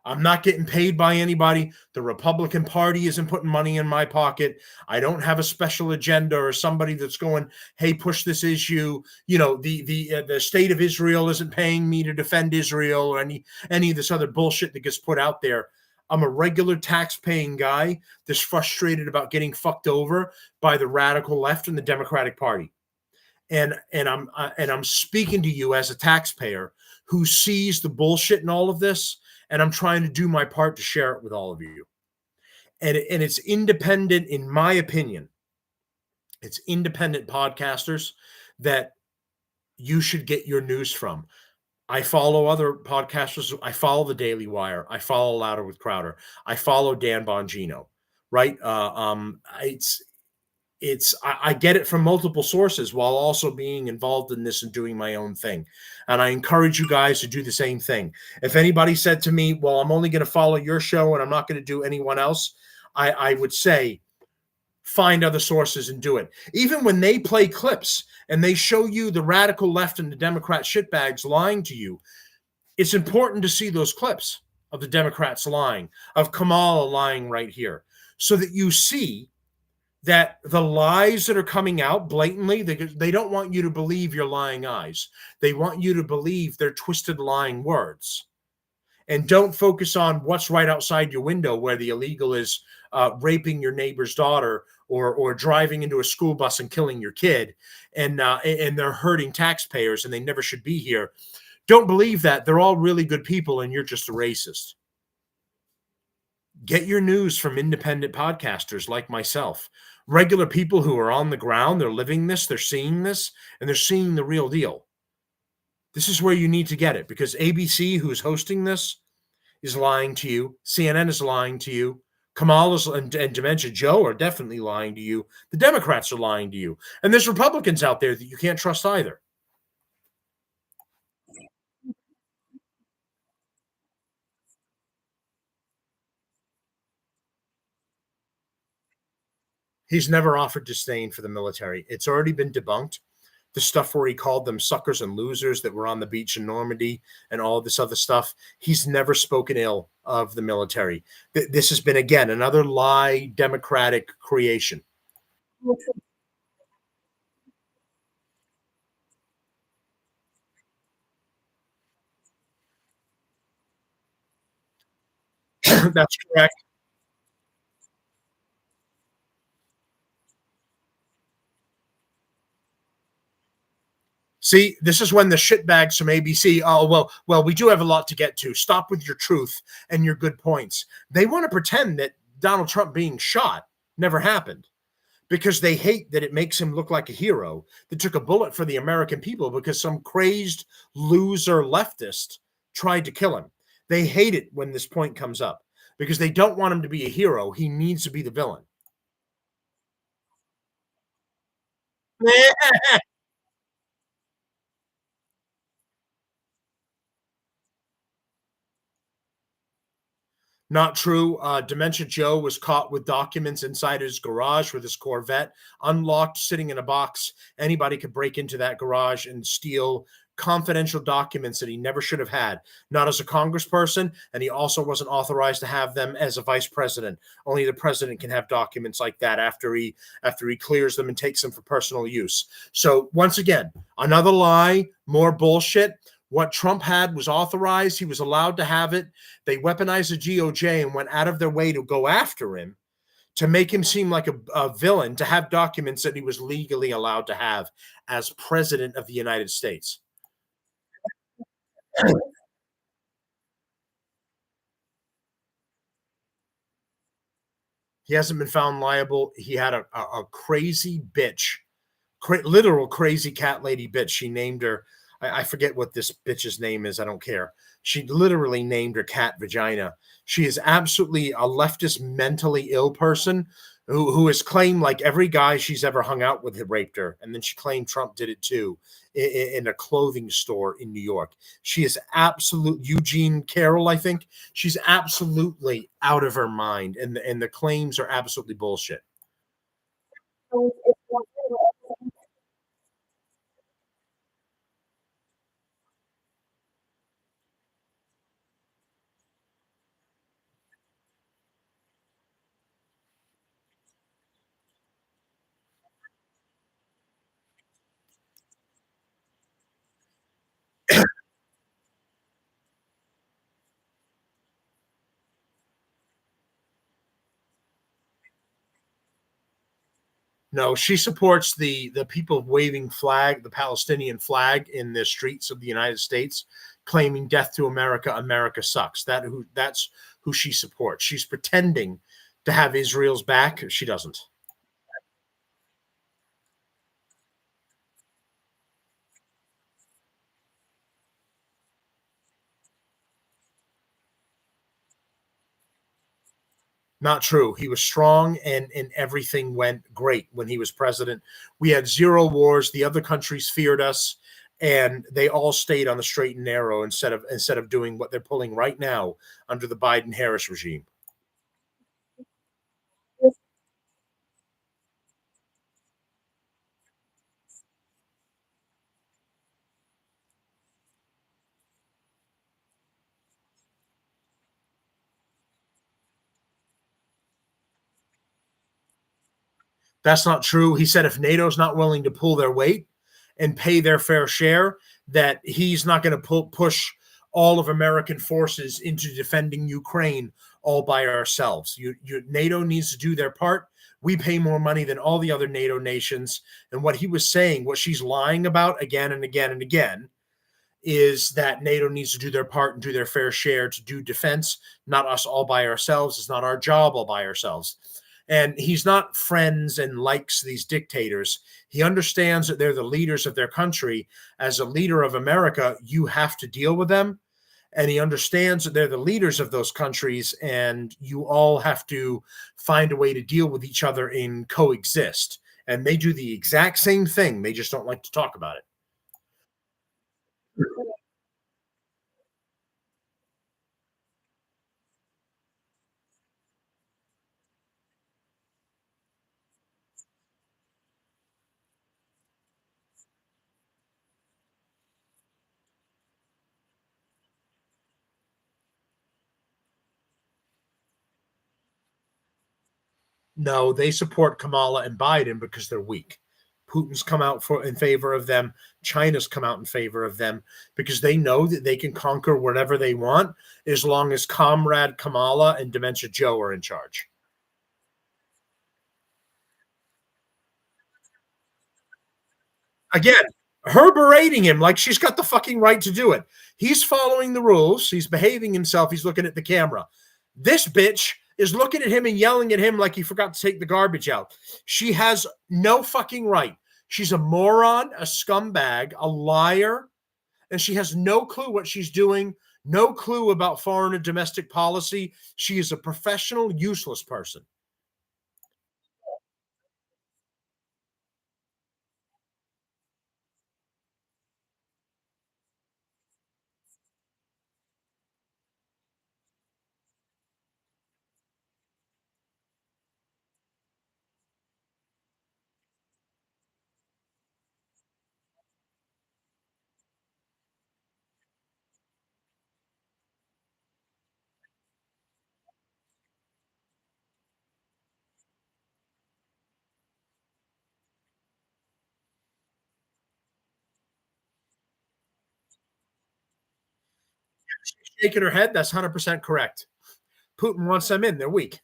S1: I'm not getting paid by anybody. The Republican Party isn't putting money in my pocket. I don't have a special agenda or somebody that's going, hey, push this issue. The state of Israel isn't paying me to defend Israel or any of this other bullshit that gets put out there. I'm a regular tax-paying guy that's frustrated about getting fucked over by the radical left and the Democratic Party. And I'm speaking to you as a taxpayer who sees the bullshit in all of this, and I'm trying to do my part to share it with all of you. And it's independent, in my opinion. It's independent podcasters that you should get your news from. I follow other podcasters. I follow the Daily Wire. I follow Louder with Crowder. I follow Dan Bongino. Right? I get it from multiple sources while also being involved in this and doing my own thing. And I encourage you guys to do the same thing. If anybody said to me, well, I'm only going to follow your show and I'm not going to do anyone else, I would say, find other sources and do it. Even when they play clips and they show you the radical left and the Democrat shitbags lying to you, it's important to see those clips of the Democrats lying, of Kamala lying right here, so that you see that the lies that are coming out blatantly, they don't want you to believe your lying eyes. They want you to believe their twisted lying words. And don't focus on what's right outside your window where the illegal is raping your neighbor's daughter or driving into a school bus and killing your kid. And they're hurting taxpayers and they never should be here. Don't believe that. They're all really good people and you're just a racist. Get your news from independent podcasters like myself. Regular people who are on the ground, they're living this, they're seeing this, and they're seeing the real deal. This is where you need to get it because ABC, who's hosting this, is lying to you. CNN is lying to you. Kamala and Dementia Joe are definitely lying to you. The Democrats are lying to you. And there's Republicans out there that you can't trust either. He's never offered disdain for the military. It's already been debunked. The stuff where he called them suckers and losers that were on the beach in Normandy and all this other stuff. He's never spoken ill of the military. This has been, again, another lie Democratic creation. That's correct. See, this is when the shitbags from ABC, oh, well, we do have a lot to get to. Stop with your truth and your good points. They want to pretend that Donald Trump being shot never happened because they hate that it makes him look like a hero that took a bullet for the American people because some crazed loser leftist tried to kill him. They hate it when this point comes up because they don't want him to be a hero. He needs to be the villain. Not true. Dementia Joe was caught with documents inside his garage with his Corvette, unlocked, sitting in a box. Anybody could break into that garage and steal confidential documents that he never should have had, not as a congressperson, and he also wasn't authorized to have them as a vice president. Only the president can have documents like that after he clears them and takes them for personal use. So once again, another lie, more bullshit. What Trump had was authorized. He was allowed to have it. They weaponized the GOJ and went out of their way to go after him, to make him seem like a villain, to have documents that he was legally allowed to have as president of the United States. He hasn't been found liable. He had a crazy bitch, literal crazy cat lady bitch. She named her, I forget what this bitch's name is. I don't care. She literally named her cat Vagina. She is absolutely a leftist, mentally ill person who has claimed like every guy she's ever hung out with had raped her. And then she claimed Trump did it too in a clothing store in New York. She is absolute Eugene Carroll, I think. She's absolutely out of her mind. And the claims are absolutely bullshit. No, she supports the people waving the Palestinian flag in the streets of the United States, claiming death to America, America sucks. That's who she supports. She's pretending to have Israel's back. She doesn't. Not true. He was strong and everything went great when he was president. We had zero wars. The other countries feared us and they all stayed on the straight and narrow instead of doing what they're pulling right now under the Biden Harris regime. That's not true. He said if NATO's not willing to pull their weight and pay their fair share, that he's not going to push all of American forces into defending Ukraine all by ourselves. NATO needs to do their part. We pay more money than all the other NATO nations. And what he was saying, what she's lying about again and again and again, is that NATO needs to do their part and do their fair share to do defense, not us all by ourselves. It's not our job all by ourselves. And he's not friends and likes these dictators. He understands that they're the leaders of their country. As a leader of America, you have to deal with them. And he understands that they're the leaders of those countries, and you all have to find a way to deal with each other and coexist. And they do the exact same thing. They just don't like to talk about it. No, they support Kamala and Biden because they're weak. Putin's come out in favor of them. China's come out in favor of them because they know that they can conquer whatever they want as long as Comrade Kamala and Dementia Joe are in charge. Again, her berating him like she's got the fucking right to do it. He's following the rules. He's behaving himself. He's looking at the camera. This bitch is looking at him and yelling at him like he forgot to take the garbage out. She has no fucking right. She's a moron, a scumbag, a liar, and she has no clue what she's doing, no clue about foreign and domestic policy. She is a professional, useless person. shaking her head. That's 100% correct. Putin wants them in. They're weak.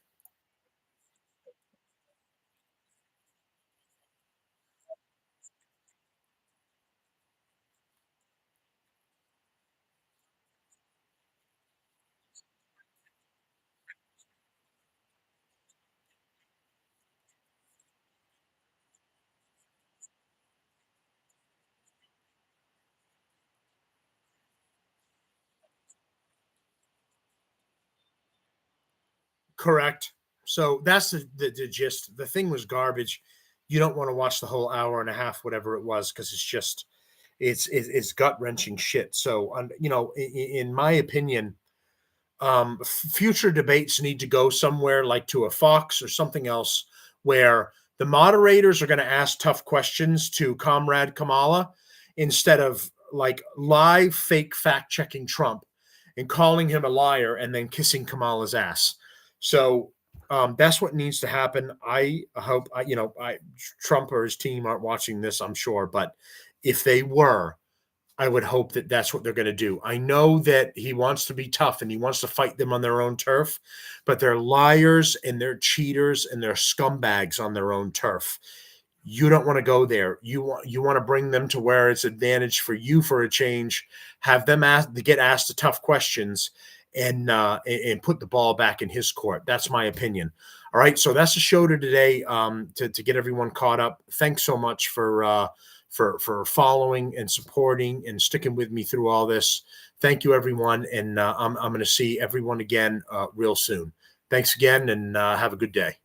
S1: Correct. So that's the gist. The thing was garbage. You don't want to watch the whole hour and a half, whatever it was, because it's just it's gut wrenching shit. So, in my opinion, future debates need to go somewhere like to a Fox or something else where the moderators are going to ask tough questions to Comrade Kamala instead of like live fake fact checking Trump and calling him a liar and then kissing Kamala's ass. So that's what needs to happen. I hope Trump or his team aren't watching this, I'm sure, but if they were, I would hope that that's what they're going to do. I know that he wants to be tough and he wants to fight them on their own turf, but they're liars and they're cheaters and they're scumbags on their own turf. You don't want to go there. You want to bring them to where it's advantage for you for a change. Have them get asked the tough questions and put the ball back in his court. That's my opinion. All right, so that's the show to today. To get everyone caught up. Thanks so much for following and supporting and sticking with me through all this. Thank you, everyone, and I'm going to see everyone again real soon. Thanks again, and have a good day.